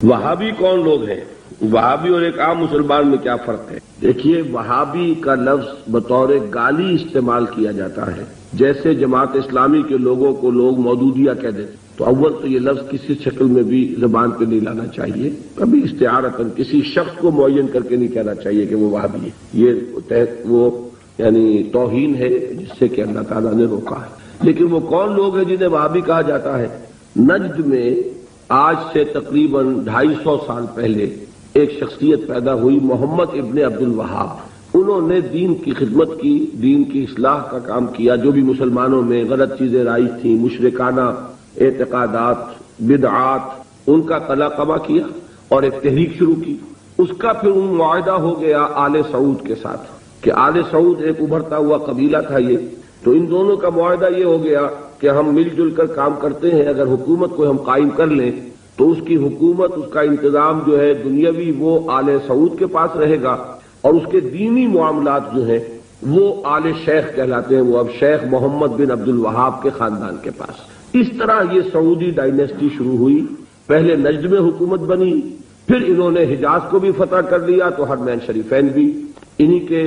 وہابی کون لوگ ہیں؟ وہابی اور ایک عام مسلمان میں کیا فرق ہے؟ دیکھیے، وہابی کا لفظ بطور گالی استعمال کیا جاتا ہے، جیسے جماعت اسلامی کے لوگوں کو لوگ مودودیہ کہہ دیتے، تو اول تو یہ لفظ کسی شکل میں بھی زبان پہ نہیں لانا چاہیے، کبھی استعارتاً کسی شخص کو معین کر کے نہیں کہنا چاہیے کہ وہ وہابی ہے، یہ وہ یعنی توہین ہے جس سے کہ اللہ تعالیٰ نے روکا ہے۔ لیکن وہ کون لوگ ہیں جنہیں وہابی کہا جاتا ہے؟ نجد میں آج سے تقریباً 250 سال پہلے ایک شخصیت پیدا ہوئی، محمد ابن عبد الوہاب۔ انہوں نے دین کی خدمت کی، دین کی اصلاح کا کام کیا، جو بھی مسلمانوں میں غلط چیزیں رائج تھیں، مشرکانہ اعتقادات، بدعات، ان کا قلقمہ کیا اور ایک تحریک شروع کی۔ اس کا پھر معاہدہ ہو گیا آل سعود کے ساتھ کہ آل سعود ایک ابھرتا ہوا قبیلہ تھا یہ، تو ان دونوں کا معاہدہ یہ ہو گیا کہ ہم مل جل کر کام کرتے ہیں، اگر حکومت کو ہم قائم کر لیں تو اس کی حکومت، اس کا انتظام جو ہے دنیاوی وہ آل سعود کے پاس رہے گا، اور اس کے دینی معاملات جو ہیں وہ آل شیخ کہلاتے ہیں، وہ اب شیخ محمد بن عبد الوہاب کے خاندان کے پاس۔ اس طرح یہ سعودی ڈائنیسٹی شروع ہوئی، پہلے نجد میں حکومت بنی، پھر انہوں نے حجاز کو بھی فتح کر لیا تو حرمین شریفین بھی انہی کے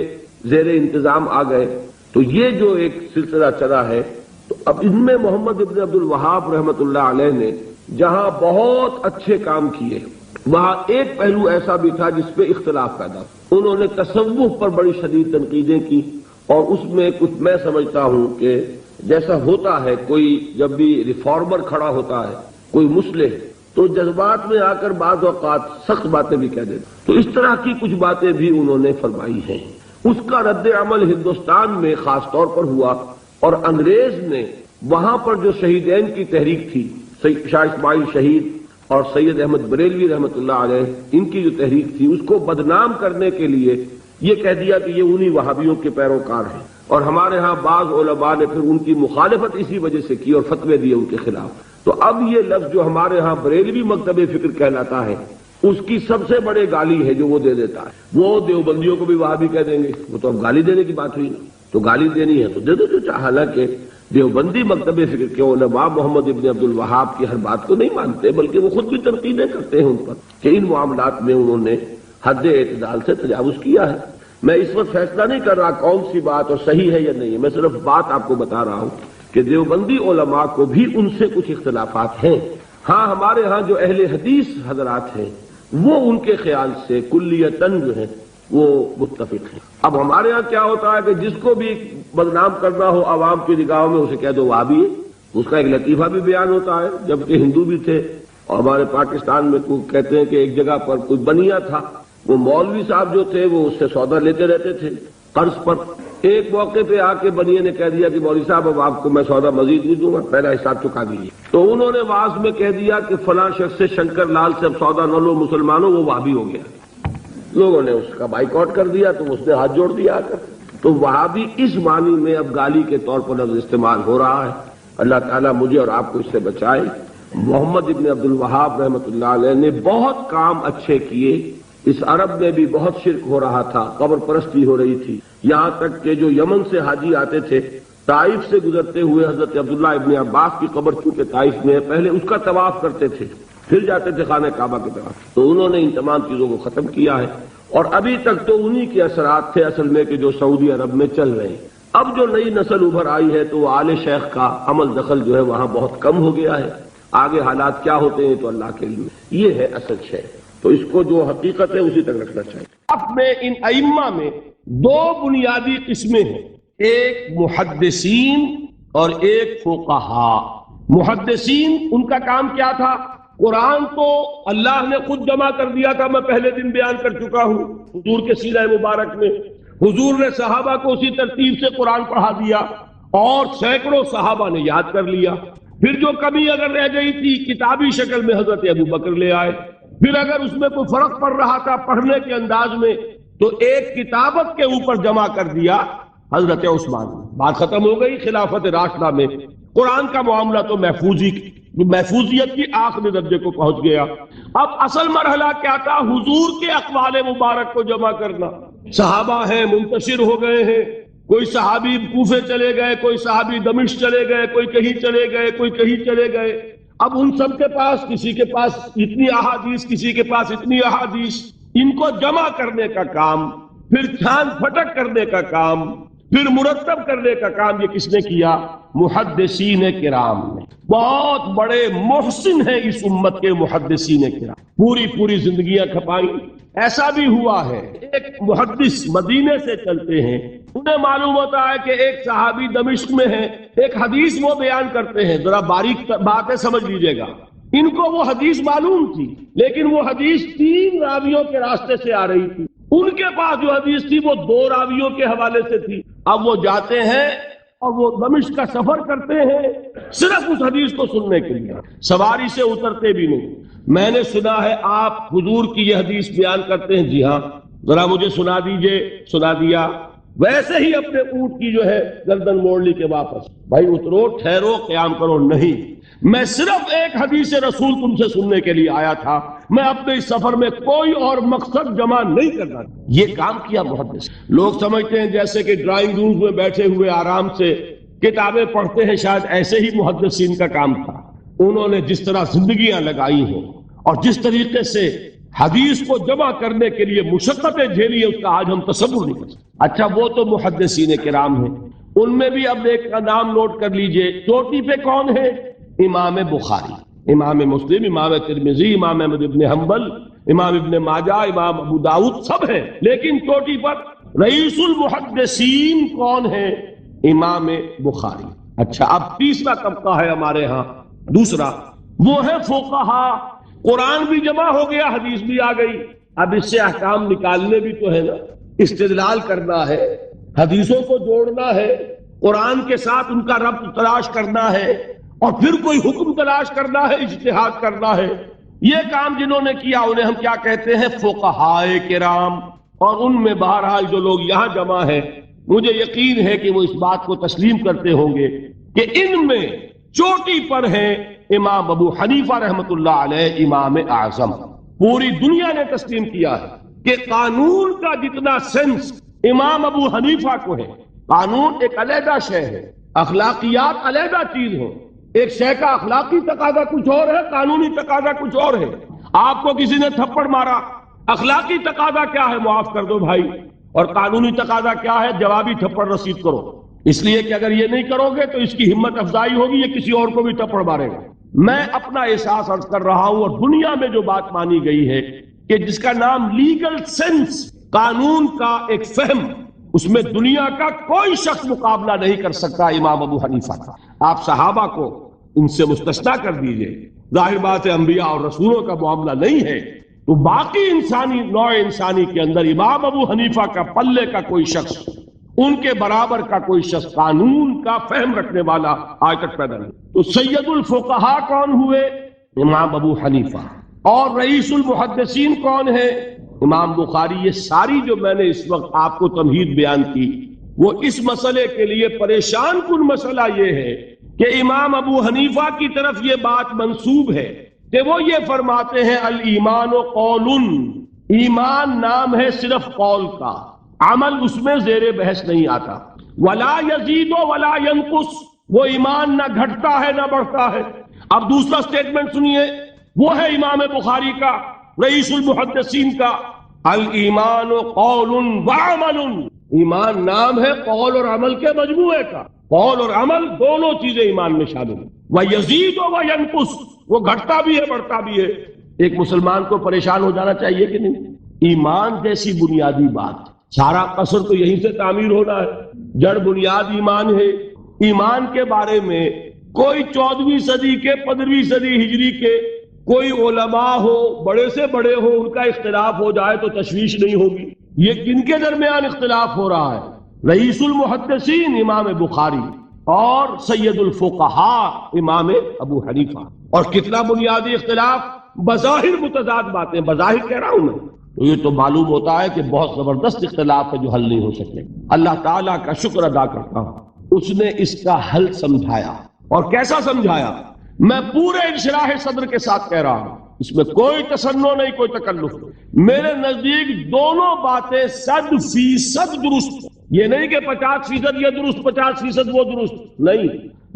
زیر انتظام آ گئے۔ تو یہ جو ایک سلسلہ چلا ہے، تو اب ان میں محمد ابن عبد الوہاب رحمۃ اللہ علیہ نے جہاں بہت اچھے کام کیے، وہاں ایک پہلو ایسا بھی تھا جس پہ اختلاف پیدا ہوا۔ انہوں نے تصوف پر بڑی شدید تنقیدیں کی، اور اس میں کچھ میں سمجھتا ہوں کہ جیسا ہوتا ہے، کوئی جب بھی ریفارمر کھڑا ہوتا ہے، کوئی مصلح، تو جذبات میں آ کر بعض اوقات سخت باتیں بھی کہہ دیتے، تو اس طرح کی کچھ باتیں بھی انہوں نے فرمائی ہیں۔ اس کا رد عمل ہندوستان میں خاص طور پر ہوا، اور انگریز نے وہاں پر جو شہیدین کی تحریک تھی، شاہ اسماعیل شہید اور سید احمد بریلوی رحمۃ اللہ علیہ، ان کی جو تحریک تھی اس کو بدنام کرنے کے لیے یہ کہہ دیا کہ یہ انہی وہابیوں کے پیروکار ہیں، اور ہمارے ہاں بعض علماء نے پھر ان کی مخالفت اسی وجہ سے کی اور فتوے دیے ان کے خلاف۔ تو اب یہ لفظ جو ہمارے ہاں بریلوی مکتب فکر کہلاتا ہے، اس کی سب سے بڑے گالی ہے جو وہ دے دیتا ہے۔ وہ دیوبندیوں کو بھی وہابی کہہ دیں گے، وہ تو اب گالی دینے کی بات ہوئی نا، تو گالی دینی ہے تو دے دو جو چاہے۔ حالانکہ دیوبندی مکتب فکر کے علماء محمد ابن عبد الوہاب کی ہر بات کو نہیں مانتے، بلکہ وہ خود بھی تنقیدیں کرتے ہیں ان پر کہ ان معاملات میں انہوں نے حد اعتدال سے تجاوز کیا ہے۔ میں اس وقت فیصلہ نہیں کر رہا کون سی بات اور صحیح ہے یا نہیں ہے، میں صرف بات آپ کو بتا رہا ہوں کہ دیوبندی علماء کو بھی ان سے کچھ اختلافات ہیں۔ ہاں، ہمارے ہاں جو اہل حدیث حضرات ہیں وہ ان کے خیال سے کلیتاً جو ہے وہ متفق ہیں۔ اب ہمارے ہاں کیا ہوتا ہے کہ جس کو بھی بدنام کرنا ہو عوام کی نگاہوں میں، اسے کہہ دو وہابی ہے، اس کا ایک لطیفہ بھی بیان ہوتا ہے، جبکہ ہندو بھی تھے، اور ہمارے پاکستان میں کہتے ہیں کہ ایک جگہ پر کوئی بنیا تھا، وہ مولوی صاحب جو تھے وہ اس سے سودا لیتے رہتے تھے قرض پر۔ ایک موقع پہ آ کے بنیے نے کہہ دیا کہ مولوی صاحب اب آپ کو میں سودا مزید نہیں دوں گا، پہلا حساب چکا دیجیے۔ تو انہوں نے واعظ میں کہہ دیا کہ فلاں شخص سے شنکر لال سے اب سودا نہ لو مسلمانوں، وہ وہابی ہو گیا۔ لوگوں نے اس کا بائیکاٹ کر دیا، تو اس نے ہاتھ جوڑ دیا آ کر۔ تو وہابی اس معنی میں اب گالی کے طور پر لفظ استعمال ہو رہا ہے۔ اللہ تعالیٰ مجھے اور آپ کو اس سے بچائے۔ محمد ابن عبد الوہاب رحمۃ اللہ علیہ نے بہت کام اچھے کیے۔ اس عرب میں بھی بہت شرک ہو رہا تھا، قبر پرستی ہو رہی تھی، یہاں تک کہ جو یمن سے حاجی آتے تھے، طائف سے گزرتے ہوئے حضرت عبداللہ ابن عباس کی قبر چونکہ طائف میں ہے، پہلے اس کا طواف کرتے تھے، پھر جاتے تھے خانہ کعبہ کی طرف۔ تو انہوں نے ان تمام چیزوں کو ختم کیا ہے، اور ابھی تک تو انہی کے اثرات تھے اصل میں کہ جو سعودی عرب میں چل رہے ہیں۔ اب جو نئی نسل ابھر آئی ہے تو وہ آل شیخ کا عمل دخل جو ہے وہاں بہت کم ہو گیا ہے۔ آگے حالات کیا ہوتے ہیں تو اللہ کے لیے، یہ ہے اصل شے، تو اس کو جو حقیقت ہے اسی تک رکھنا چاہیے۔ اب میں ان ائمہ میں دو بنیادی قسمیں ہیں، ایک محدثین اور ایک فقہا۔ محدثین، ان کا کام کیا تھا؟ قرآن تو اللہ نے خود جمع کر دیا تھا، میں پہلے دن بیان کر چکا ہوں حضور کے سیرہ مبارک میں۔ حضور نے صحابہ کو اسی ترتیب سے قرآن پڑھا دیا، اور سینکڑوں صحابہ نے یاد کر لیا۔ پھر جو کمی اگر رہ گئی تھی کتابی شکل میں حضرت ابو بکر لے آئے، پھر اگر اس میں کوئی فرق پڑ رہا تھا پڑھنے کے انداز میں تو ایک کتابت کے اوپر جمع کر دیا حضرت عثمان۔ بات ختم ہو گئی۔ خلافت راشدہ میں قرآن کا معاملہ تو محفوظیت کی آخری درجے کو پہنچ گیا۔ اب اصل مرحلہ کیا تھا؟ حضور کے اقوال مبارک کو جمع کرنا۔ صحابہ ہیں، منتشر ہو گئے ہیں، کوئی صحابی کوفے چلے گئے، کوئی صحابی دمشق چلے گئے، کوئی کہیں چلے گئے، کوئی کہیں چلے گئے۔ اب ان سب کے پاس، کسی کے پاس اتنی احادیث، کسی کے پاس اتنی احادیث، ان کو جمع کرنے کا کام، پھر چھان پھٹک کرنے کا کام، پھر مرتب کرنے کا کام، یہ کس نے کیا؟ محدثین کرام نے۔ بہت بڑے محسن ہیں اس امت کے محدثین کرام، پوری زندگیاں کھپائیں۔ ایسا بھی ہوا ہے ایک محدث مدینے سے چلتے ہیں، انہیں معلوم ہوتا ہے کہ ایک صحابی دمشق میں ہے، ایک حدیث وہ بیان کرتے ہیں، ذرا باریک باتیں سمجھ لیجئے گا، ان کو وہ حدیث معلوم تھی لیکن وہ حدیث 3 راویوں کے راستے سے آ رہی تھی، ان کے پاس جو حدیث تھی وہ 2 راویوں کے حوالے سے تھی۔ اب وہ جاتے ہیں اور وہ دمشق کا سفر کرتے ہیں صرف اس حدیث کو سننے کے لیے، سواری سے اترتے بھی نہیں۔ میں نے سنا ہے آپ حضور کی یہ حدیث بیان کرتے ہیں، جی ہاں، ذرا مجھے سنا دیجئے۔ سنا دیا، ویسے ہی اپنے اونٹ کی جو ہے گردن موڑ لی کہ واپس، بھائی اترو، ٹھہرو، قیام کرو۔ نہیں، میں صرف ایک حدیث رسول تم سے سننے کے لیے آیا تھا، میں اپنے اس سفر میں کوئی اور مقصد جمع نہیں کرنا۔ یہ کام کیا محدث۔ لوگ سمجھتے ہیں جیسے کہ ڈرائنگ روم میں بیٹھے ہوئے آرام سے کتابیں پڑھتے ہیں، شاید ایسے ہی محدثین کا کام تھا۔ انہوں نے جس طرح زندگیاں لگائی ہیں اور جس طریقے سے حدیث کو جمع کرنے کے لیے مشقتیں جھیلی ہیں، اس کا آج ہم تصور نہیں کر سکتے۔ اچھا، وہ تو محدثین کرام ہیں، ان میں بھی اب ایک کا نام نوٹ کر لیجئے، چوٹی پہ کون ہے؟ امام بخاری، امام مسلم، امام ترمذی، امام احمد ابن حنبل، امام ابن ماجہ، امام ابو داؤد، سب ہیں، لیکن چوٹی پر رئیس المحدثین کون ہے؟ امام بخاری۔ اچھا، اب تیسرا طبقہ ہے ہمارے ہاں، دوسرا، وہ ہے فقہا۔ قرآن بھی جمع ہو گیا، حدیث بھی آ گئی، اب اس سے احکام نکالنے بھی تو ہے نا، استدلال کرنا ہے، حدیثوں کو جوڑنا ہے، قرآن کے ساتھ ان کا ربط تلاش کرنا ہے، اور پھر کوئی حکم تلاش کرنا ہے، اجتہاد کرنا ہے۔ یہ کام جنہوں نے کیا انہیں ہم کیا کہتے ہیں؟ فقہائے کرام۔ اور ان میں بہرحال جو لوگ یہاں جمع ہیں، مجھے یقین ہے کہ وہ اس بات کو تسلیم کرتے ہوں گے کہ ان میں چوٹی پر ہیں امام ابو حنیفہ رحمۃ اللہ علیہ، امام اعظم۔ پوری دنیا نے تسلیم کیا ہے کہ قانون کا جتنا سینس امام ابو حنیفہ کو ہے، قانون ایک علیحدہ شے ہے، اخلاقیات علیحدہ چیز ہے، ایک شے کا اخلاقی تقاضا کچھ اور ہے، قانونی تقاضا کچھ اور ہے۔ آپ کو کسی نے تھپڑ مارا، اخلاقی تقاضا کیا ہے؟ معاف کر دو بھائی، اور قانونی تقاضا کیا ہے؟ جوابی تھپڑ رسید کرو، اس لیے کہ اگر یہ نہیں کرو گے تو اس کی ہمت افزائی ہوگی، یہ کسی اور کو بھی تھپڑ مارے گا۔ میں اپنا احساس عرض کر رہا ہوں، اور دنیا میں جو بات مانی گئی ہے کہ جس کا نام لیگل سینس، قانون کا ایک فہم، اس میں دنیا کا کوئی شخص مقابلہ نہیں کر سکتا امام ابو حنیفہ کا۔ آپ صحابہ کو ان سے مستثنیٰ کر دیجئے، ظاہر بات ہے انبیاء اور رسولوں کا معاملہ نہیں ہے، تو باقی انسانی نوع انسانی کے اندر امام ابو حنیفہ کا پلے کا کوئی شخص، ان کے برابر کا کوئی شخص قانون کا فہم رکھنے والا آج تک پیدا نہیں۔ تو سید الفقہاء کون ہوئے؟ امام ابو حنیفہ۔ اور رئیس المحدثین کون ہے؟ امام بخاری۔ یہ ساری جو میں نے اس وقت آپ کو تمہید بیان کی، وہ اس مسئلے کے لیے پریشان کن مسئلہ یہ ہے کہ امام ابو حنیفہ کی طرف یہ بات منسوب ہے کہ وہ یہ فرماتے ہیں الایمان قول، ایمان نام ہے صرف قول کا، عمل اس میں زیر بحث نہیں آتا، ولا یزید ولا ینقص، وہ ایمان نہ گھٹتا ہے نہ بڑھتا ہے۔ اب دوسرا سٹیٹمنٹ سنیے، وہ ہے امام بخاری کا، رئیس المحدثین کا، الایمان قول وعمل، ایمان نام ہے قول اور عمل کے مجموعے کا، قول اور عمل دونوں چیزیں ایمان میں شامل ہیں، وَيَزِيدُ وَيَنْقُصُ، وہ گھٹتا بھی ہے بڑھتا بھی ہے۔ ایک مسلمان کو پریشان ہو جانا چاہیے کہ نہیں؟ ایمان جیسی بنیادی بات، سارا قصر تو یہیں سے تعمیر ہونا ہے، جڑ بنیاد ایمان ہے۔ ایمان کے بارے میں کوئی 14ویں صدی کے 15ویں صدی ہجری کے کوئی علماء ہو، بڑے سے بڑے ہو، ان کا اختلاف ہو جائے تو تشویش نہیں ہوگی۔ یہ کن کے درمیان اختلاف ہو رہا ہے؟ رئیس المحدثین امام بخاری اور سید الفقہاء امام ابو حنیفہ۔ اور کتنا بنیادی اختلاف، بظاہر متضاد باتیں، بظاہر کہہ رہا ہوں میں، تو یہ تو معلوم ہوتا ہے کہ بہت زبردست اختلاف ہے جو حل نہیں ہو سکے۔ اللہ تعالیٰ کا شکر ادا کرتا ہوں، اس نے اس کا حل سمجھایا۔ اور کیسا سمجھایا؟ میں پورے انشراح صدر کے ساتھ کہہ رہا ہوں، اس میں کوئی تصنع نہیں، کوئی تکلف نہیں۔ میرے نزدیک دونوں باتیں 100% درست، یہ نہیں کہ 50% یہ درست 50% وہ درست نہیں،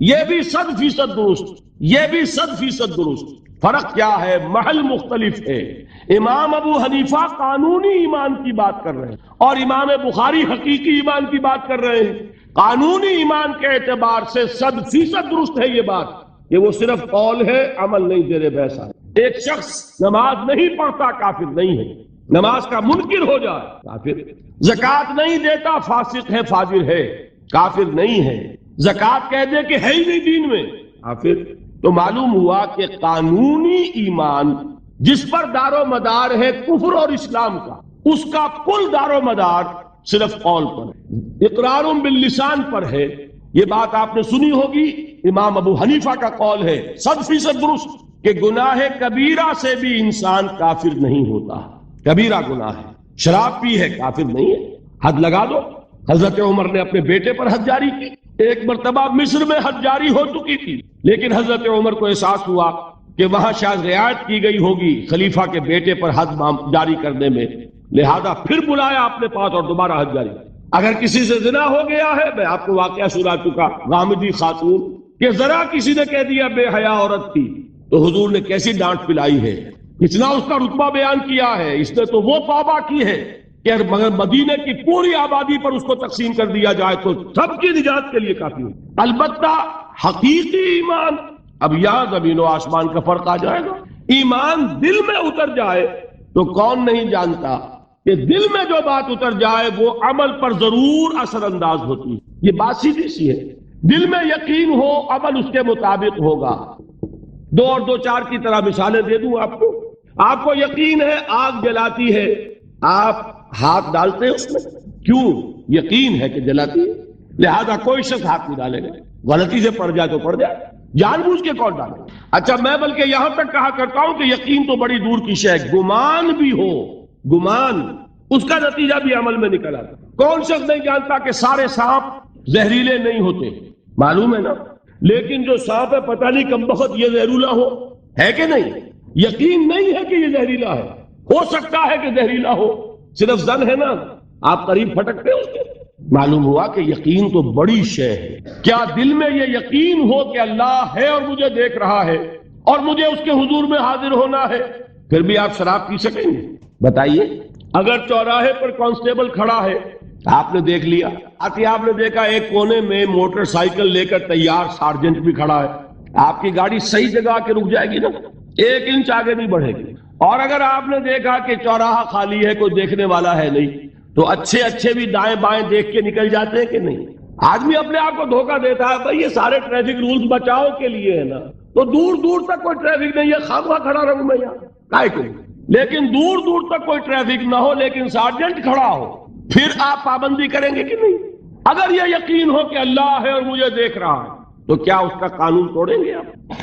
یہ بھی 100% درست، یہ بھی 100% درست۔ فرق کیا ہے؟ محل مختلف ہے۔ امام ابو حنیفہ قانونی ایمان کی بات کر رہے ہیں اور امام بخاری حقیقی ایمان کی بات کر رہے ہیں۔ قانونی ایمان کے اعتبار سے 100% درست ہے یہ بات کہ وہ صرف قول ہے، عمل نہیں، زیر بحث ہے۔ ایک شخص نماز نہیں پڑھتا کافر نہیں ہے، نماز کا منکر ہو جائے کافر، زکوٰۃ نہیں دیتا فاسق ہے، فاجر ہے، کافر نہیں ہے، زکوٰۃ کہہ دے کہ ہے ہی نہیں دین میں، کافر۔ تو معلوم ہوا کہ قانونی ایمان جس پر دار و مدار ہے کفر اور اسلام کا، اس کا کل دار و مدار صرف قول پر ہے، اقرار باللسان پر ہے۔ یہ بات آپ نے سنی ہوگی، امام ابو حنیفہ کا قول ہے 100% درست کہ گناہ کبیرہ سے بھی انسان کافر نہیں ہوتا۔ کبیرہ گناہ ہے، شراب پی ہے، کافر نہیں ہے، حد لگا دو۔ حضرت عمر نے اپنے بیٹے پر حد جاری کی، ایک مرتبہ مصر میں حد جاری ہو چکی تھی، لیکن حضرت عمر کو احساس ہوا کہ وہاں شاید رعایت کی گئی ہوگی خلیفہ کے بیٹے پر حد جاری کرنے میں، لہذا پھر بلایا اپنے پاس اور دوبارہ حد جاری۔ اگر کسی سے زنا ہو گیا ہے، میں آپ کو واقعہ سنا چکا، غامدی خاتون کہ ذرا کسی نے کہہ دیا بے حیا عورت تھی، تو حضور نے کیسی ڈانٹ پلائی ہے، کتنا اس کا رتبہ بیان کیا ہے۔ اس نے تو وہ توبہ کی ہے کہ مگر مدینے کی پوری آبادی پر اس کو تقسیم کر دیا جائے تو سب کی نجات کے لیے کافی ہے۔ البتہ حقیقی ایمان، اب یہاں زمین و آسمان کا فرق آ جائے گا۔ ایمان دل میں اتر جائے تو کون نہیں جانتا کہ دل میں جو بات اتر جائے وہ عمل پر ضرور اثر انداز ہوتی ہے۔ یہ بات سیدھی سی ہے، دل میں یقین ہو، عمل اس کے مطابق ہوگا۔ دو اور دو چار کی طرح مثالیں دے دوں آپ کو۔ آپ کو یقین ہے آگ جلاتی ہے، آپ ہاتھ ڈالتے ہیں اس میں، کیوں؟ یقین ہے کہ جلاتی ہے، لہذا کوئی شخص ہاتھ نہیں ڈالے گا، غلطی سے پڑ جائے تو پڑ جائے، جان بوجھ کے کون ڈالے؟ اچھا، میں بلکہ یہاں تک کہا کرتا ہوں کہ یقین تو بڑی دور کی شے ہے، گمان بھی ہو، گمان، اس کا نتیجہ بھی عمل میں نکل آتا۔ کون شخص نہیں جانتا کہ سارے سانپ زہریلے نہیں ہوتے؟ معلوم ہے نا، لیکن جو سانپ ہے پتہ نہیں کم بخت یہ زہریلا ہو، ہے کہ نہیں؟ یقین نہیں ہے کہ یہ زہریلا ہے، ہو سکتا ہے کہ زہریلا ہو، صرف ظن ہے نا، آپ قریب پھٹکتے ہو اس کے۔ معلوم ہوا کہ یقین تو بڑی شے ہے۔ کیا دل میں یہ یقین ہو کہ اللہ ہے اور مجھے دیکھ رہا ہے اور مجھے اس کے حضور میں حاضر ہونا ہے، پھر بھی آپ شراب پی سکیں گے؟ بتائیے، اگر چوراہے پر کانسٹیبل کھڑا ہے، آپ نے دیکھ لیا، آپ نے دیکھا ایک کونے میں موٹر سائیکل لے کر تیار سارجنٹ بھی کھڑا ہے، آپ کی گاڑی صحیح جگہ کے رک جائے گی نا، 1 انچ آگے نہیں بڑھے گی۔ اور اگر آپ نے دیکھا کہ چوراہا خالی ہے، کوئی دیکھنے والا ہے نہیں، تو اچھے بھی دائیں بائیں دیکھ کے نکل جاتے ہیں کہ نہیں؟ آدمی اپنے آپ کو دھوکہ دیتا ہے، بھائی یہ سارے ٹریفک رولز بچاؤ کے لیے ہے نا، تو دور دور تک کوئی ٹریفک نہیں ہے، خواہ کھڑا رہوں میں یہاں کائے کو، لیکن دور دور تک کوئی ٹریفک نہ ہو لیکن سارجنٹ کھڑا ہو، پھر آپ پابندی کریں گے کہ نہیں؟ اگر یہ یقین ہو کہ اللہ ہے اور مجھے دیکھ رہا ہے تو کیا اس کا قانون توڑیں گے آپ؟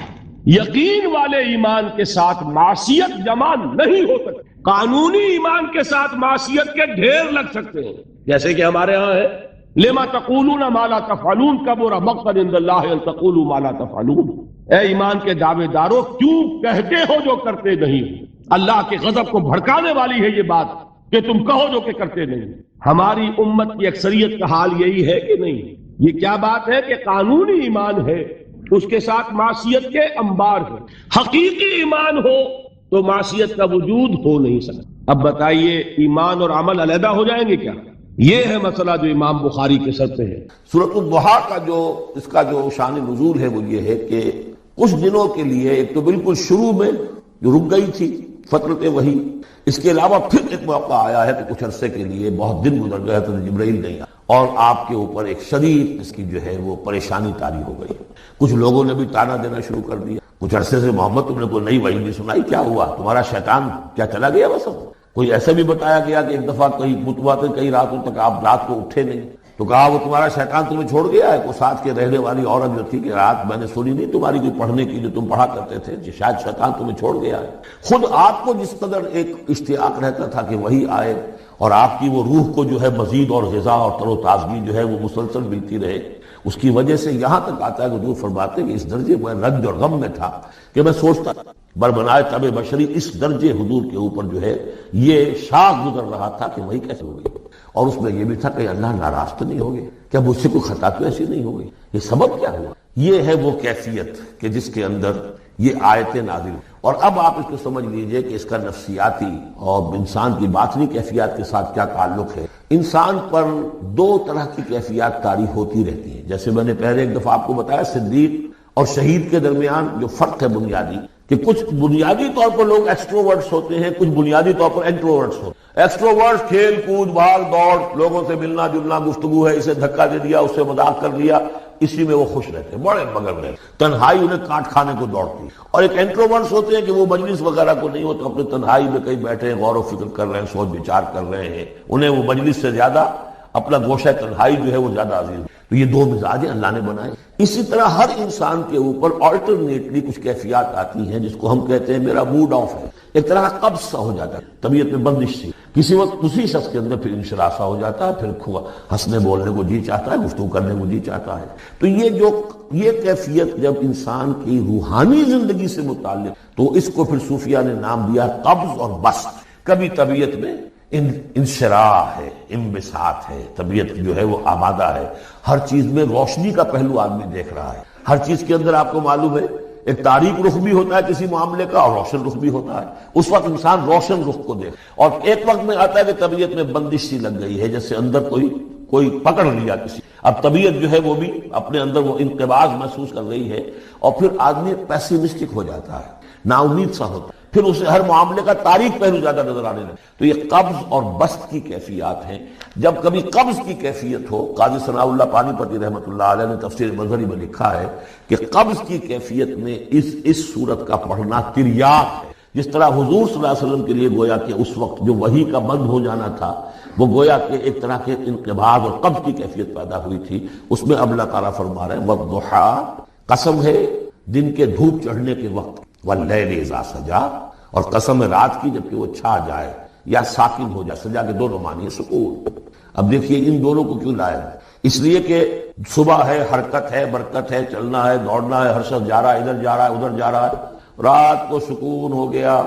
یقین والے ایمان کے ساتھ معصیت جمع نہیں ہو سکتی۔ قانونی ایمان کے ساتھ معصیت کے ڈھیر لگ سکتے ہیں، جیسے کہ ہمارے ہاں ہے لما تقولون ما لا تفعلون کبر مقتا عند اللہ ان تقولوا ما لا تفعلون۔ اے ایمان کے دعوے دارو، کیوں کہتے ہو جو کرتے نہیں؟ اللہ کے غضب کو بھڑکانے والی ہے یہ بات کہ تم کہو جو کہ کرتے نہیں۔ ہماری امت کی اکثریت کا حال یہی ہے کہ نہیں؟ یہ کیا بات ہے کہ قانونی ایمان ہے، اس کے ساتھ معصیت کے انبار ہے۔ حقیقی ایمان ہو تو معصیت کا وجود ہو نہیں سکتا۔ اب بتائیے ایمان اور عمل علیحدہ ہو جائیں گے کیا؟ یہ ہے مسئلہ جو امام بخاری کے سر پہ ہے۔ سورۃ الضحیٰ کا اس کا جو شان نزول ہے وہ یہ ہے کہ کچھ دنوں کے لیے، ایک تو بالکل شروع میں جو رک گئی تھی فترت وحی، اس کے علاوہ پھر ایک موقع آیا ہے کہ کچھ عرصے کے لیے بہت دن گزر گئے تو جبرائیل نہیں آیا اور آپ کے اوپر ایک شدید اس کی جو ہے وہ پریشانی طاری ہو گئی۔ کچھ لوگوں نے بھی تانا دینا شروع کر دیا، کچھ عرصے سے محمد تم نے کوئی نئی وحی نہیں سنائی، کیا ہوا تمہارا شیطان کیا چلا گیا؟ بس کوئی ایسا بھی بتایا گیا کہ ایک دفعہ کئی متواتر کئی راتوں تک آپ رات کو اٹھے نہیں، تو کہا وہ تمہارا شیطان تمہیں چھوڑ گیا ہے؟ کوئی ساتھ کے رہنے والی عورت جو تھی کہ رات میں نے سنی نہیں تمہاری کوئی پڑھنے کی جو تم پڑھا کرتے تھے، کہ شاید شیطان تمہیں چھوڑ گیا ہے۔ خود آپ کو جس قدر ایک اشتیاق رہتا تھا کہ وہی آئے اور آپ کی وہ روح کو جو ہے مزید اور غذا اور تر و تازگی جو ہے وہ مسلسل ملتی رہے، اس کی وجہ سے یہاں تک آتا ہے کہ حضور فرماتے ہیں کہ اس درجے میں رنج اور غم میں تھا کہ میں سوچتا بربنائے طب بشری، اس درجے حضور کے اوپر جو ہے یہ شاخ گزر رہا تھا کہ وہی کیسے ہو گئی، اور اس میں یہ بھی تھا کہ اللہ ناراض تو نہیں ہو گئے، کیا مجھ سے کوئی خطا تو ایسی نہیں ہو گئی؟ یہ سبب کیا ہوا؟ یہ ہے وہ کیفیت کہ جس کے اندر یہ آیتیں نازل. اور اب آپ اس کو سمجھ لیجئے کہ اس کا نفسیاتی اور انسان کی باطنی کیفیات کے ساتھ کیا تعلق ہے. انسان پر دو طرح کی کیفیات طاری ہوتی رہتی ہیں. جیسے میں نے پہلے ایک دفعہ آپ کو بتایا صدیق اور شہید کے درمیان جو فرق ہے بنیادی، کہ کچھ بنیادی طور پر لوگ ایکسٹروورٹس ہوتے ہیں، کچھ بنیادی طور پر انٹروورٹس ہوتے ہیں. ایکسٹروورٹس کھیل کود بھاگ دوڑ، لوگوں سے ملنا جلنا، گفتگو ہے، اسے دھکا دے دیا، اس سے مذاق کر لیا، اسی میں وہ خوش رہتے ہیں، بڑے مگر رہتے. تنہائی انہیں کاٹ کھانے کو دوڑتی. اور ایک انٹروورٹس ہوتے ہیں کہ وہ مجلس وغیرہ کو نہیں ہوتے، اپنے تنہائی میں کہیں بیٹھے غور و فکر کر رہے ہیں، سوچ بچار کر رہے ہیں، انہیں وہ مجلس سے زیادہ اپنا گوشہ تنہائی جو ہے وہ زیادہ عزیز. تو یہ دو مزاج اللہ نے بنائے. اسی طرح ہر انسان کے اوپر آلٹرنیٹلی کچھ کیفیات آتی ہیں جس کو ہم کہتے ہیں میرا موڈ آف ہے. ایک طرح کا قبض سا ہو جاتا ہے، طبیعت میں بندش سی. کسی وقت اسی شخص کے اندر پھر انشراح سا ہو جاتا ہے، پھر ہنسنے بولنے کو جی چاہتا ہے، گفتگو کرنے کو جی چاہتا ہے. تو یہ کیفیت جب انسان کی روحانی زندگی سے متعلق، تو اس کو پھر صوفیہ نے نام دیا قبض اور بسط. کبھی طبیعت میں انشراح ہے، انبساط ہے، طبیعت جو ہے وہ آمادہ ہے، ہر چیز میں روشنی کا پہلو آدمی دیکھ رہا ہے. ہر چیز کے اندر آپ کو معلوم ہے ایک تاریک رخ بھی ہوتا ہے کسی معاملے کا اور روشن رخ بھی ہوتا ہے. اس وقت انسان روشن رخ کو دیکھ. اور ایک وقت میں آتا ہے کہ طبیعت میں بندش سی لگ گئی ہے، جیسے اندر کوئی پکڑ لیا کسی. اب طبیعت جو ہے وہ بھی اپنے اندر وہ انقباض محسوس کر رہی ہے، اور پھر آدمی پیسیمسٹک ہو جاتا ہے، نا امید سا ہوتا ہے، پھر اسے ہر معاملے کا تاریک پہلو زیادہ نظر آنے لگے. تو یہ قبض اور بسط کی کیفیات ہیں. جب کبھی قبض کی کیفیت ہو، قاضی ثناء اللہ پانی پتی رحمۃ اللہ علیہ نے تفسیر مظہری میں لکھا ہے کہ قبض کی کیفیت میں اس صورت کا پڑھنا تریاق ہے. جس طرح حضور صلی اللہ علیہ وسلم کے لیے گویا کہ اس وقت جو وحی کا بند ہو جانا تھا، وہ گویا کہ ایک طرح کے انقباض اور قبض کی کیفیت پیدا ہوئی تھی. اس میں اب اللہ تعالیٰ فرما رہے ہیں وَالضُّحَىٰ، قسم ہے دن کے دھوپ چڑھنے کے وقت، وَاللَّيْلِ إِذَا سَجَىٰ، اور قسم ہے رات کی جبکہ وہ چھا جائے یا ساکن ہو جائے. سجا کے دونوں معنی ہے سکون. اب دیکھیے ان دونوں کو کیوں لایا ہے؟ اس لیے کہ صبح ہے، حرکت ہے، برکت ہے، چلنا ہے، دوڑنا ہے، ہر شخص جا رہا ہے، ادھر جا رہا ہے، ادھر جا رہا ہے. رات کو سکون ہو گیا،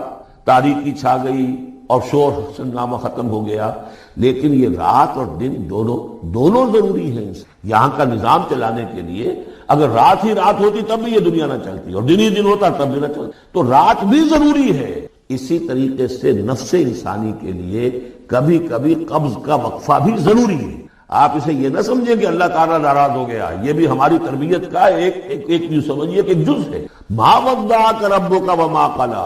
تاریکی چھا گئی اور شور ہنگامہ ختم ہو گیا. لیکن یہ رات اور دن دونوں ضروری ہیں. یہاں کا نظام چلانے کے لیے اگر رات ہی رات ہوتی تب بھی یہ دنیا نہ چلتی، اور دن ہی دن ہوتا تب بھی نہ چلتی. تو رات بھی ضروری ہے. اسی طریقے سے نفس انسانی کے لیے کبھی کبھی قبض کا وقفہ بھی ضروری ہے. آپ اسے یہ نہ سمجھیں کہ اللہ تعالیٰ ناراض ہو گیا، یہ بھی ہماری تربیت کا ایک یوں سمجھیے کہ ایک جز ہے. ما ودعک ربک وما قلی،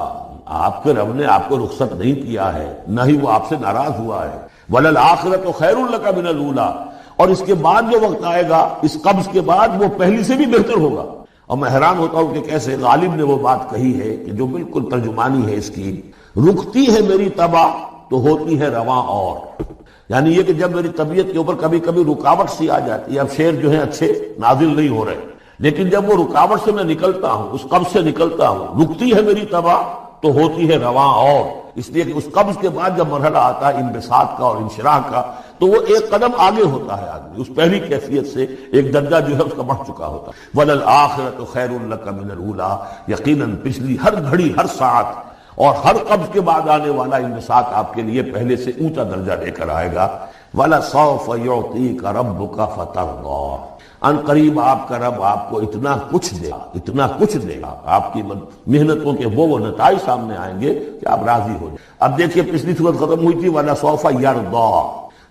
آپ کے رب نے آپ کو رخصت نہیں کیا ہے، نہ ہی وہ آپ سے ناراض ہوا ہے. وللآخرۃ خیر لک من الاولی، اور اس کے بعد جو وقت آئے گا اس قبض کے بعد وہ پہلی سے بھی بہتر ہوگا. اور میں حیران ہوتا ہوں کہ کیسے غالب نے وہ بات کہی ہے کہ جو بالکل ترجمانی ہے اس کی، رکتی ہے میری طبع تو ہوتی ہے رواں اور. یعنی یہ کہ جب میری طبیعت کے اوپر کبھی کبھی رکاوٹ سی آ جاتی ہے، اب شعر جو ہے اچھے نازل نہیں ہو رہے، لیکن جب وہ رکاوٹ سے میں نکلتا ہوں، اس قبض سے نکلتا ہوں، رکتی ہے میری طبع تو ہوتی ہے رواں اور. اس لیے کہ اس قبض کے بعد جب مرحلہ آتا ہے انبساط کا اور انشراح کا، تو وہ ایک قدم آگے ہوتا ہے آدمی، اس پہلی کیفیت سے ایک درجہ جو ہے اس کا بڑھ چکا ہوتا ہے. وَلَلْآخِرَةُ خَيْرٌ لَكَ مِنَ الْأُولَىٰ، یقیناً پچھلی ہر گھڑی، ہر ساعت اور ہر قبض کے بعد آنے والا انبساط آپ کے لیے پہلے سے اونچا درجہ لے کر آئے گا. وَلَسَوْفَ يُعْطِيكَ رَبُّكَ فَتَرْضَىٰ، ان قریب آپ کا رب آپ کو اتنا کچھ دے گا، اتنا کچھ دے گا، آپ کی محنتوں کے وہ نتائج سامنے آئیں گے کہ آپ راضی ہو جائیں. اب دیکھیے پچھلی صورت ختم ہوئی تھی وَلَسَوْفَ يَرْضَىٰ،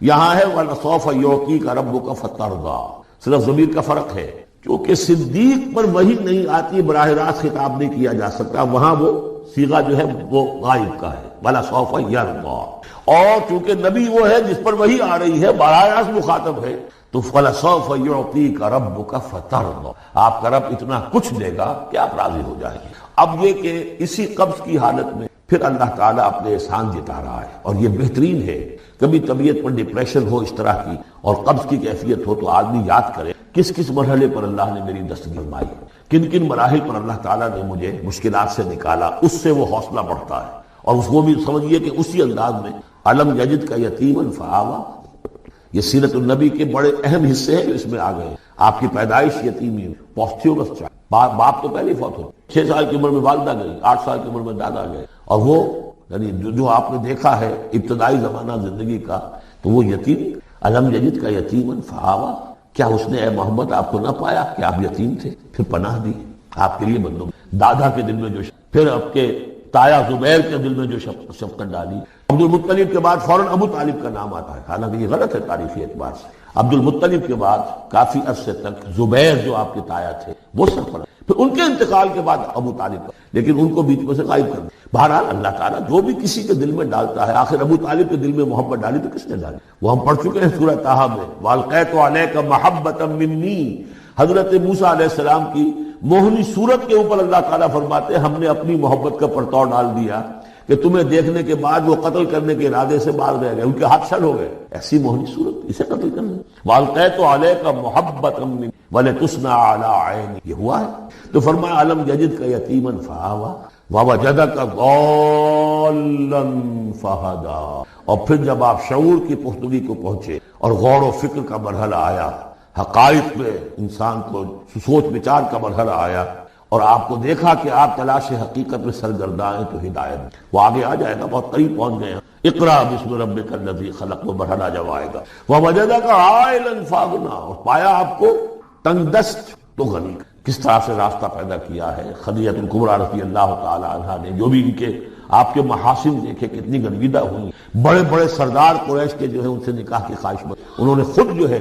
یہاں ہے وَلَسَوْفَ يُعْطِيكَ رَبُّكَ فَتَرْضَىٰ. صرف ضمیر کا فرق ہے، کیونکہ صدیق پر وحی نہیں آتی، براہ راست خطاب نہیں کیا جا سکتا، وہاں وہ صیغہ جو ہے وہ غائب کا ہے وَلَسَوْفَ يَرْضَىٰ. اور چونکہ نبی وہ ہے جس پر وحی آ رہی ہے، براہ راست مخاطب ہے، تو فَلَسَوْفَ يُعْطِيكَ رَبُّكَ فَتَرْضَىٰ، آپ کا رب اتنا کچھ دے گا کہ آپ راضی ہو جائیں گے. اب یہ کہ اسی قبض کی حالت میں پھر اللہ تعالیٰ اپنے احسان جتا رہا ہے، اور یہ بہترین ہے. کبھی طبیعت پر ڈپریشن ہو اس طرح کی اور قبض کی کیفیت ہو تو آدمی یاد کرے کس کس مرحلے پر اللہ نے میری دستگیر فرمائی، کن کن مراحل پر اللہ تعالیٰ نے مجھے مشکلات سے نکالا. اس سے وہ حوصلہ بڑھتا ہے. اور اس کو بھی سمجھیے کہ اسی انداز میں علم یجد کا یتیماً فآویٰ، یہ سیرت النبی کے بڑے اہم حصے ہیں جو اس میں آ گئے. آپ کی پیدائش یتیمی، پوستیومس چائلڈ، باپ تو پہلے ہی فوت ہو، 6 سال کی عمر میں والدہ گئی، 8 سال کی عمر میں دادا گئے. اور وہ یعنی جو آپ نے دیکھا ہے ابتدائی زمانہ زندگی کا، تو وہ یتیم، علم یجد کا یتیماً فآویٰ، کیا اس نے اے محمد آپ کو نہ پایا کہ آپ یتیم تھے، پھر پناہ دی آپ کے لیے بندوں، دادا کے دل میں جو پھر آپ کے تایا زبیر کے دل میں جو شفقت ڈالی۔ عبد المطلب کے بعد فوراً ابو طالب کا نام آتا ہے، حالانکہ یہ غلط ہے تاریخی اعتبار سے۔ عبد المطلب کے بعد کافی عرصے تک زبیر جو آپ کے تایا تھے وہ سرپرست، پھر ان کے انتقال کے بعد ابو طالب کا، لیکن ان کو بیچ میں سے غائب کر دیا۔ بہرحال اللہ تعالیٰ جو بھی کسی کے دل میں ڈالتا ہے، آخر ابو طالب کے دل میں محبت ڈالی تو کس نے ڈالی؟ وہ ہم پڑھ چکے ہیں سورہ طٰہٰ میں، وَأَلْقَيْتُ عَلَيْكَ مَحَبَّةً مِّنِّي۔ حضرت موسیٰ علیہ السلام کی موہنی صورت کے اوپر اللہ تعالیٰ فرماتے ہیں ہم نے اپنی محبت کا پرتاؤ ڈال دیا کہ تمہیں دیکھنے کے بعد وہ قتل کرنے کے ارادے سے باز رہ گئے، ان کے ہاتھ چھل ہو گئے، ایسی موہنی صورت اسے قتل کرنا۔ وَأَلْقَيْتُ عَلَيْكَ مَحَبَّةً مِّنِّي وَلِتُصْنَعَ عَلَىٰ عَيْنِي، یہ ہوا ہے۔ تو فرمایا أَلَمْ يَجِدْكَ يَتِيمًا فَآوَىٰ وَوَجَدَكَ ضَالًّا فَهَدَىٰ۔ اور پھر جب آپ شعور کی پختگی کو پہنچے اور غور و فکر کا مرحلہ آیا، حقائق میں انسان کو سوچ بچار کا مرحلہ آیا اور آپ کو دیکھا کہ آپ تلاش حقیقت میں سرگرداں ہیں تو ہدایت وہ آگے آ جائے گا، بہت قریب پہنچ گئے ہیں۔ اقرا بسم ربک الذی خلق، وہ مرحلہ جب آئے گا۔ ووجدک عائلا فاغنی، اور پایا آپ کو تنگ دست تو غنی۔ کس طرح سے راستہ پیدا کیا ہے خدیجہ الکبریٰ رضی اللہ تعالی عنہا نے، جو بھی ان کے آپ کے محاسن دیکھے کتنی گنجیدہ ہوئی، بڑے بڑے سردار قریش کے جو ہے ان سے نکاح کی خواہش مند، انہوں نے خود جو ہے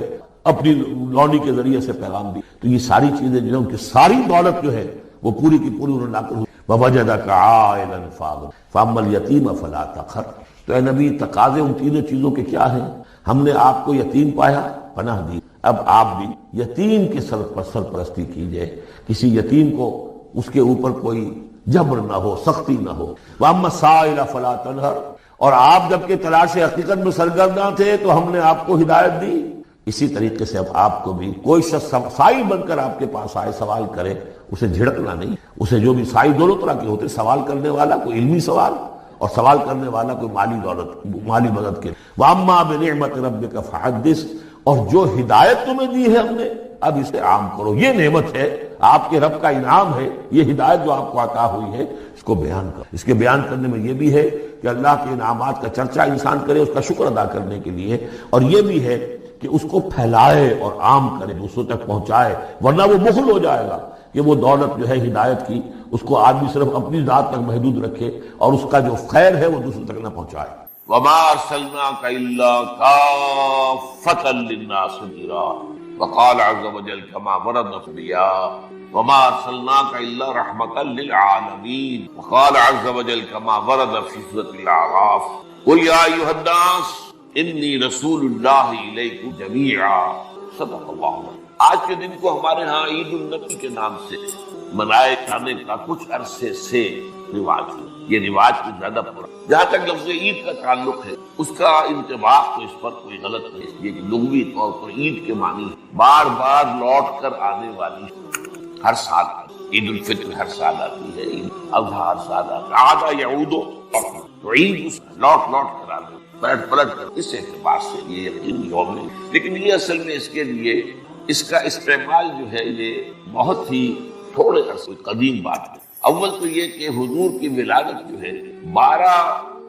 اپنی لونی کے ذریعے سے پیغام دی۔ تو یہ ساری چیزیں جو ہے ان کی ساری دولت جو ہے وہ پوری کی پوری انہوں نے لا کر ہوئی۔ وَوَجَدَكَ عَائِلًا فَأَغْنَىٰ فَأَمَّا الْيَتِيمَ فَلَا تَقْهَرْ۔ تو اے نبی تقاضے ان تینوں چیزوں کے کیا ہیں؟ ہم نے آپ کو یتیم پایا، پناہ دی، اب آپ بھی یتیم کے سرپرستی کیجئے، کسی یتیم کو اس کے اوپر کوئی جبر نہ ہو، سختی نہ ہو۔ وَأَمَّا السَّائِلَ فَلَا تَنْهَرْ، اور آپ جب کہ تلاش حقیقت میں سرگرداں تھے تو ہم نے آپ کو ہدایت دی۔ اسی طریقے سے اب آپ کو بھی کوئی شخص سائل بن کر آپ کے پاس آئے، سوال کرے، اسے جھڑکنا نہیں۔ اسے جو بھی سائل دونوں طرح کے ہوتے، سوال کرنے والا کوئی علمی سوال اور سوال کرنے والا کوئی مالی دولت، مالی مدد کے۔ وَأَمَّا بِنِعْمَةِ رَبِّكَ فَحَدِّثْ، اور جو ہدایت تمہیں دی ہے ہم نے اب اسے عام کرو، یہ نعمت ہے، آپ کے رب کا انعام ہے، یہ ہدایت جو آپ کو عطا ہوئی ہے اس کو بیان کرو۔ اس کے بیان کرنے میں یہ بھی ہے کہ اللہ کے انعامات کا چرچا انسان کرے اس کا شکر ادا کرنے کے لیے، اور یہ بھی ہے کہ اس کو پھیلائے اور عام کرے، دوسروں تک پہنچائے، ورنہ وہ بخل ہو جائے گا کہ وہ دولت جو ہے ہدایت کی اس کو آدمی صرف اپنی ذات تک محدود رکھے اور اس کا جو خیر ہے وہ دوسروں تک نہ پہنچائے۔ وَمَا أَرْسَلْنَاكَ إِلَّا كَافَّةً لِلنَّاسِ نَذِيرًا وَقَالَ عَزَّ وَجَلَّ كَمَا وَرَدَ فِي الْأَنْبِيَاءِ وَمَا أَرْسَلْنَاكَ إِلَّا رَحْمَةً لِلْعَالَمِينَ وَقَالَ عَزَّ وَجَلَّ كَمَا وَرَدَ فِي سُورَةِ الْأَعْرَافِ قُلْ يَا أَيُّهَا النَّاسُ إِنِّي رَسُولُ اللَّهِ إِلَيْكُمْ جَمِيعًا صدق اللہ۔ آج کے دن کو ہمارے ہاں عید النبی کے نام سے منائے جانے کا کچھ عرصے سے رواج ہے۔ یہ رواج کچھ زیادہ پورا، جہاں تک لفظ عید کا تعلق ہے اس کا انطباق تو اس پر کوئی غلط نہیں، اس لیے کہ لغوی طور پر عید کے معنی بار بار لوٹ کر آنے والی، ہر سال عید الفطر ہر سال آتی ہے، عید الاضحیٰ ہر سال آتی ہے، عاد یعود، تو عید لوٹ کر آنے، پلٹ کر، اس اعتبار سے یہ یقینی یوم ہے۔ لیکن یہ اصل میں اس کے لیے اس کا استعمال جو ہے یہ بہت ہی تھوڑے عرصے قدیم بات ہے۔ اول تو یہ کہ حضور کی ولادت جو ہے 12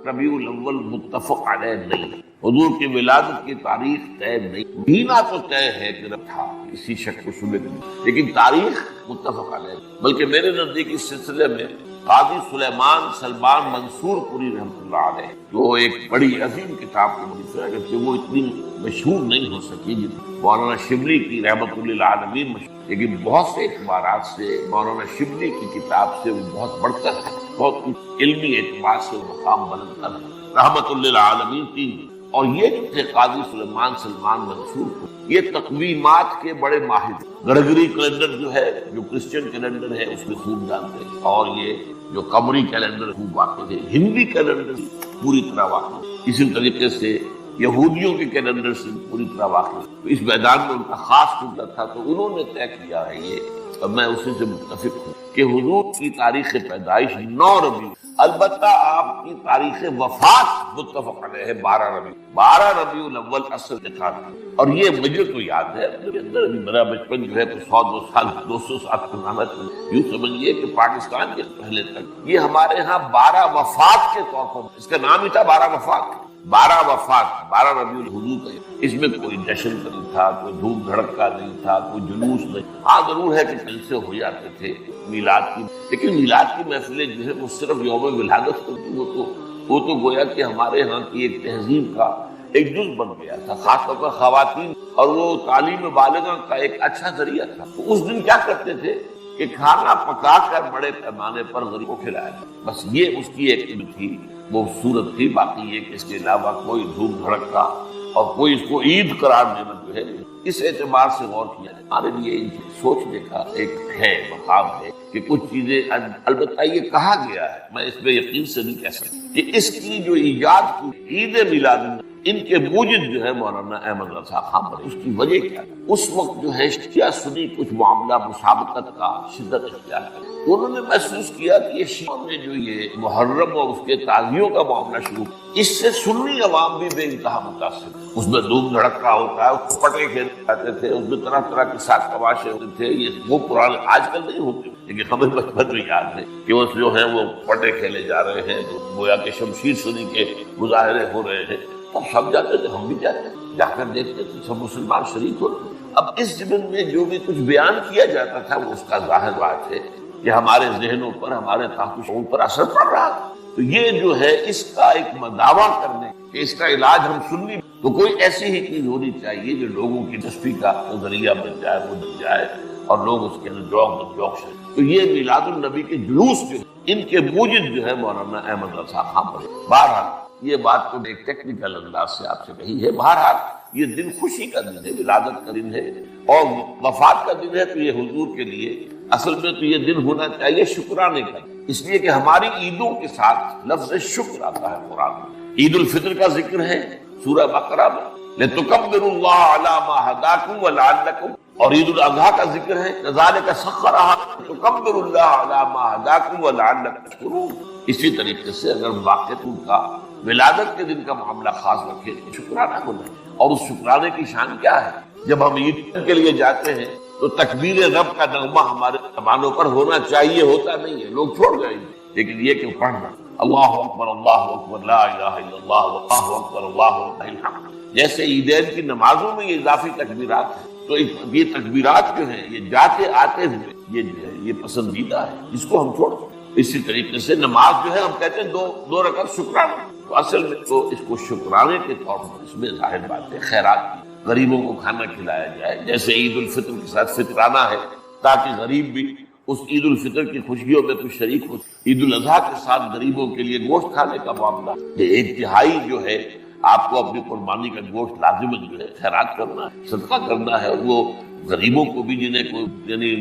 ربیع الاول متفق علیہ نہیں، حضور کی ولادت کی تاریخ طے نہیں، مہینہ تو طے ہے کہ رب تھا کسی شک و شبہ میں، لیکن تاریخ متفق علیہ، بلکہ میرے نزدیک اس سلسلے میں قاضی سلیمان سلمان منصور پوری رحمۃ اللہ علیہ جو ایک بڑی عظیم کتاب کی مصنف ہے، اگرچہ وہ اتنی مشہور نہیں ہو سکی جتنی مولانا شبلی کی رحمۃ للعالمین مشہور، لیکن بہت سے اعتبارات سے مولانا شبلی کی کتاب سے وہ بہت بڑھ کر ہے، بہت علمی اعتبار سے وہ مقام بلند کر ہے، رحمۃ للعالمین 3۔ اور یہ جو تھے قاضی سلیمان سلمان منصور کو، یہ تقویمات کے بڑے ماہر، گڑگری کیلنڈر جو ہے جو کرسچن کیلنڈر ہے اس میں خوب جانتے ہیں، اور یہ جو قمری کیلنڈر خوب واقف ہے، ہندی کیلنڈر پوری طرح واقف، اسی طریقے سے یہودیوں کے کیلنڈر سے پوری طرح واقف، تو اس میدان میں ان کا خاص ٹکڑا تھا، تو انہوں نے طے کیا ہے یہ، اور میں اسی سے متفق ہوں کہ حضور کی تاریخ پیدائش 9 ربیع، البتہ آپ کی تاریخ وفات متفق علیہ ہے 12 ربیع الاول اصل لکھا تھا۔ اور یہ مجھے تو یاد ہے میرے اندر میرا بچپن جو ہے تو 200 سال پرانا، یوں سمجھیے کہ پاکستان کے پہلے تک یہ ہمارے ہاں 12 وفات کے طور پر، اس کا نام ہی تھا 12 وفات، 12 وفات 12 ربیع الحضور کا، اس میں کوئی جشن نہیں تھا، کوئی دھوم دھڑکا نہیں تھا، کوئی جلوس نہیں۔ ہاں ضرور ہے کہ جلسے ہو جاتے تھے میلاد کی، لیکن میلاد کی محفلیں جو ہے وہ صرف یوم ولادت ہوتی، وہ تو گویا کہ ہمارے ہاں کی ایک تہذیب کا ایک جز بن گیا تھا، خاص طور پر خواتین، اور وہ تعلیم بالغہ کا ایک اچھا ذریعہ تھا۔ تو اس دن کیا کرتے تھے کہ کھانا پکا کر بڑے پیمانے پر غریبوں کو کھلایا، بس یہ اس کی ایک عید تھی، وہ صورت تھی۔ باقی یہ کہ اس کے علاوہ کوئی دھوم دھڑکا اور کوئی اس کو عید قرار دینا جو ہے، اس اعتبار سے غور کیا جائے ہمارے لیے سوچنے کا ایک ہے مقام ہے کہ کچھ چیزیں، البتہ یہ کہا گیا ہے، میں اس میں یقین سے نہیں کہہ سکتا کہ اس کی جو ایجاد کی عید میلاد ان کے موجد جو ہے مولانا احمد رضا خان پر، اس کی وجہ کیا ہے؟ اس وقت جو ہے شیعہ سنی کچھ معاملہ مسابقت کا شدت اختیار کیا، انہوں نے محسوس کیا کہ یہ شیعہ میں جو یہ محرم اور اس کے تعزیوں کا معاملہ شروع، اس سے سنی عوام بھی بے انتہا متاثر، اس میں دھوم دھڑکا ہوتا ہے، اس پٹے کھیلے جاتے تھے، اس میں طرح طرح کے ساتھ تماشے ہوتے تھے، یہ وہ پرانے آج کل نہیں ہوتے، لیکن ہمیں بچپن میں یاد ہے کہ وہ جو ہے وہ پٹے کھیلے جا رہے ہیں، گویا کہ شمشیر سنی کے مظاہرے ہو رہے ہیں، تب سب جاتے تھے، ہم بھی جاتے جا کر دیکھتے تھے، سب مسلمان شریک ہو رہے۔ اب اس ضمن میں جو بھی کچھ بیان کیا جاتا تھا وہ اس کا ظاہر بات ہے کہ ہمارے ذہنوں پر، ہمارے تحت شعور پر اثر پڑ رہا تھا۔ تو یہ جو ہے اس کا ایک دعویٰ کرنے کہ اس کا علاج ہم سنی، تو کوئی ایسی ہی چیز ہونی چاہیے جو لوگوں کی دلچسپی کا ذریعہ بن جائے، وہ بن جائے اور لوگ اس کے ذوق سے۔ تو یہ میلاد النبی کے جلوس جو ان کے موجد جو ہے مولانا احمد رضا خان پر، بہرحال یہ بات تو ایک ٹیکنیکل انداز سے آپ سے کہی ہے، بہرحال یہ دن خوشی کا دن ہے، ولادت کا دن ہے اور وفات کا دن ہے، تو یہ حضور کے لیے اصل میں تو یہ دن ہونا چاہیے شکرانے کا، اس لیے کہ ہماری عیدوں کے ساتھ لفظ شکر آتا ہے قرآن میں۔ عید الفطر کا ذکر ہے سورہ بقرہ میں، لِتُكَبِّرُوا اللَّهَ عَلَىٰ مَا هَدَاكُمْ وَلَعَلَّكُمْ، اور عید الاضحیٰ کا ذکر ہے كَذَلِكَ سَخَّرَهَا لِتُكَبِّرُوا اللَّهَ عَلَىٰ مَا هَدَاكُمْ وَلَعَلَّكُمْ تَشْكُرُونَ۔ اسی طریقے سے اگر واقعہ کا ولادت کے دن کا معاملہ خاص رکھے تو شکرانہ ہونا ہے، اور اس شکرانے کی شان کیا ہے؟ جب ہم عید کے لیے جاتے ہیں تو تکبیر رب کا نغمہ ہمارے زبانوں پر ہونا چاہیے، ہوتا نہیں ہے، لوگ چھوڑ جائیں گے، لیکن یہ کہ پڑھنا اللہ اکبر لا الہ الا اللہ واللہ اکبر اللہ الحمد، جیسے عیدین کی نمازوں میں یہ اضافی تکبیرات ہیں، تو یہ تکبیرات جو ہیں یہ جاتے آتے ہوئے یہ جو ہے یہ پسندیدہ ہے، اس کو ہم چھوڑ دیں۔ اسی طریقے سے نماز جو ہے ہم کہتے ہیں دو رکعت شکرانہ، تو اصل میں تو اس کو شکرانے کے طور پر اس میں ظاہر بات ہے خیرات کی، غریبوں کو کھانا کھلایا جائے، جیسے عید الفطر کے ساتھ فطرانہ ہے تاکہ غریب بھی اس عید الفطر کی خوشیوں میں کچھ شریک ہو۔ عید الاضحیٰ کے ساتھ غریبوں کے لیے گوشت کھانے کا معاملہ، یہ انتہائی جو ہے آپ کو اپنی قربانی کا گوشت لازماً جو ہے خیرات کرنا ہے، صدقہ کرنا ہے، اور وہ غریبوں کو بھی جنہیں کوئی یعنی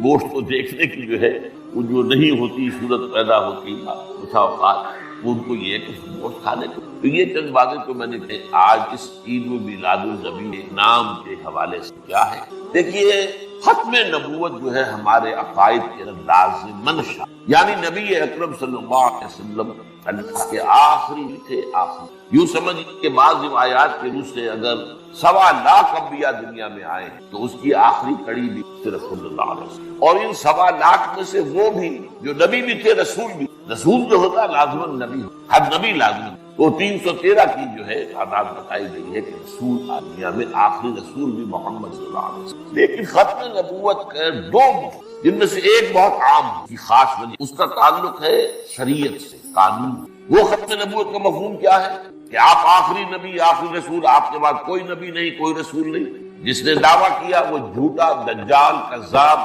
گوشت کو دیکھنے کی جو ہے وہ جو نہیں ہوتی صورت پیدا ہوتی بسا اوقات، وہ ان کو یہ کہ گوشت کھانے کو۔ تو یہ چند باتیں تو میں نے کہی آج اس عید میلاد النبی نام کے حوالے سے کیا ہے۔ دیکھیے ختم نبوت جو ہے ہمارے عقائد کے لازم منشا، یعنی نبی اکرم صلی اللہ علیہ وسلم اللہ کے آخری تھے، آخری یوں سمجھ کہ بعض روایات کے روح سے اگر 1.25 لاکھ انبیاء دنیا میں آئے ہیں تو اس کی آخری کڑی بھی صرف صلی اللہ علیہ وسلم، اور ان 1.25 لاکھ میں سے وہ بھی جو نبی بھی تھے، رسول بھی، رسول جو ہوتا ہے لازماً نبی ہو، ہر نبی لازماً، تو 313 کی جو ہے تعداد بتائی گئی ہے کہ رسول دنیا میں آخری رسول بھی محمد صلی اللہ علیہ وسلم۔ لیکن ختم نبوت کے 2 جن میں سے ایک بہت عام کی خاص وجہ، اس کا تعلق ہے شریعت سے، قانون۔ وہ ختم نبوت کا مفہوم کیا ہے کہ آپ آخری نبی، آخری رسول، آپ کے بعد کوئی نبی نہیں، کوئی رسول نہیں۔ جس نے دعویٰ کیا وہ جھوٹا، دجال، کذاب،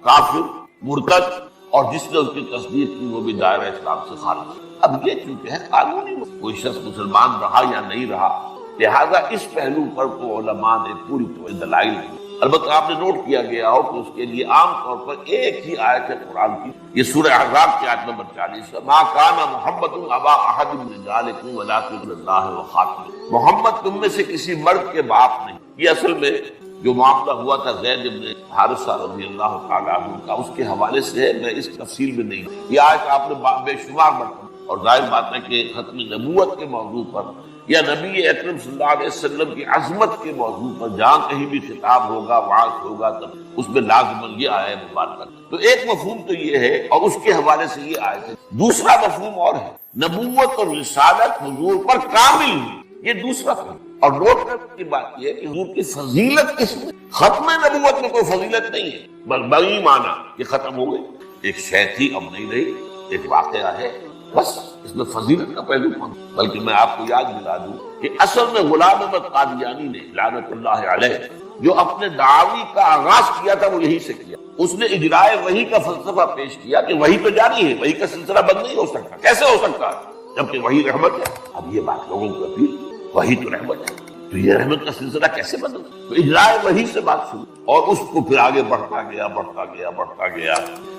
کافر، مرتد، اور جس نے اس کی تصدیق کی وہ بھی دائرہ اسلام سے خارج۔ اب یہ چونکہ ہے قانونی، کوئی شخص مسلمان رہا یا نہیں رہا، لہذا اس پہلو پر تو علماء نے پوری دلائل دی۔ البتہ آپ نے نوٹ کیا گیا ہو کہ اس کے لیے عام طور پر ایک ہی آیت ہے قرآن کی، یہ سورہ احزاب کی آیت نمبر 40 ہے، ما کان محمد ابا احد من رجالکم ولکن رسول اللہ وخاتم، محمد تم میں سے کسی مرد کے باپ نہیں۔ یہ اصل میں جو معاملہ ہوا تھا زید بن حارثہ رضی اللہ تعالیٰ عنہ کا، اس کے حوالے سے ہے، میں اس تفصیل میں نہیں، یہ آیت آپ نے بے شمار مرتبہ، اور ظاہر بات ہے کہ ختم نبوت کے موضوع پر یا نبی اکرم صلی اللہ علیہ وسلم کی عظمت کے موضوع پر جہاں کہیں بھی خطاب ہوگا، وعظ ہوگا، تب اس میں لازماً یہ آیت مبارکہ۔ تو ایک مفہوم تو یہ ہے اور اس کے حوالے سے یہ آیت ہے۔ دوسرا مفہوم اور ہے، نبوت اور رسالت حضور پر کامل ہوئی، یہ دوسرا اور نوٹ کرنے کی بات یہ ہے کہ حضور کی فضیلت کس میں؟ ختم نبوت میں کوئی فضیلت نہیں ہے، بل بڑی معنی یہ ختم ہو گئی، ایک شے تھی اب نہیں رہی، ایک واقعہ ہے، بس اس میں فضیلت کا پہلو کون؟ بلکہ میں آپ کو یاد دلا دوں کہ اصل میں غلام احمد قادیانی نے لعنت اللہ علیہ جو اپنے دعوی کا آغاز کیا تھا وہ یہی سے کیا، اس نے اجرائے وحی کا فلسفہ پیش کیا کہ وحی تو جاری ہے، وحی کا سلسلہ بند نہیں ہو سکتا، کیسے ہو سکتا ہے جبکہ وحی رحمت ہے؟ اب یہ بات لوگوں کو اپیل، وحی تو رحمت ہے تو یہ رحمت کا سلسلہ کیسے بند ہو؟ تو اجرائے وحی سے بات شروع اور اس کو پھر آگے بڑھتا گیا،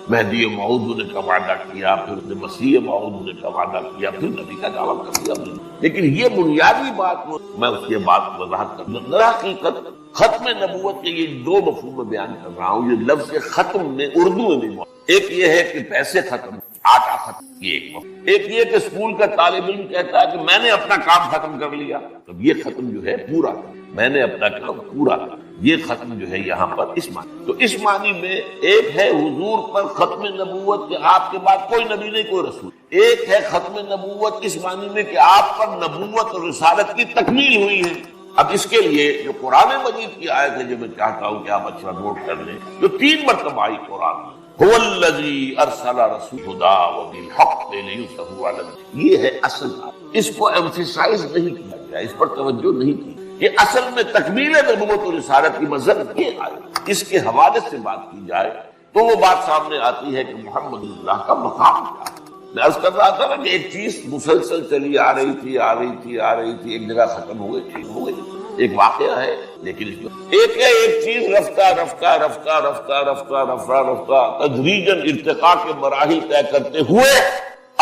مہدی موعود نے کا وعدہ کیا، پھر مسیح موعود نے کا وعدہ کیا، پھر نبی کا دعویٰ کر دیا۔ لیکن یہ بنیادی بات میں اس کے بعد وضاحت کر دوں، در حقیقت ختم نبوت کے یہ دو مفہوم میں بیان کر رہا ہوں۔ یہ لفظ ختم میں اردو میں بھی موجود، ایک یہ ہے کہ پیسے ختم، آٹا ختم، یہ ایک مفہوم، ایک یہ کہ اسکول کا طالب علم کہتا ہے کہ میں نے اپنا کام ختم کر لیا، تو یہ ختم جو ہے پورا کر، میں نے اپنا کام پورا کر، یہ ختم جو ہے یہاں پر اس معنی۔ تو اس معنی میں ایک ہے حضور پر ختم نبوت کہ آپ کے بعد کوئی نبی نہیں کوئی رسول، ایک ہے ختم نبوت اس معنی میں کہ آپ پر نبوت اور رسالت کی تکمیل ہوئی ہے۔ اب اس کے لیے جو قرآن مجید کی آیت ہے جو میں چاہتا ہوں کہ آپ اچھا نوٹ کر لیں، جو 3 مرتبہ آئی قرآن میں، هو الذی ارسل رسول الہدی وبالحق لیظہرہ علی الدین، یہ ہے اصل بات، اس کو ایمفیسائز نہیں کیا گیا، اس پر توجہ نہیں کی کہ اصل میں تکمیل نبوت اور رسالت کی مذہب یہ آئی۔ اس کے حوالے سے بات کی جائے تو وہ بات سامنے آتی ہے کہ محمد اللہ کا مقام کیا ہے۔ میں عرض کر رہا تھا نا کہ ایک چیز مسلسل چلی آ رہی تھی، ایک جگہ ختم ہو گئی، ٹھیک ہو گئی، ایک واقعہ ہے، لیکن اس میں ایک چیز رفتہ تدریجاً ارتقاء کے مراحل طے کرتے ہوئے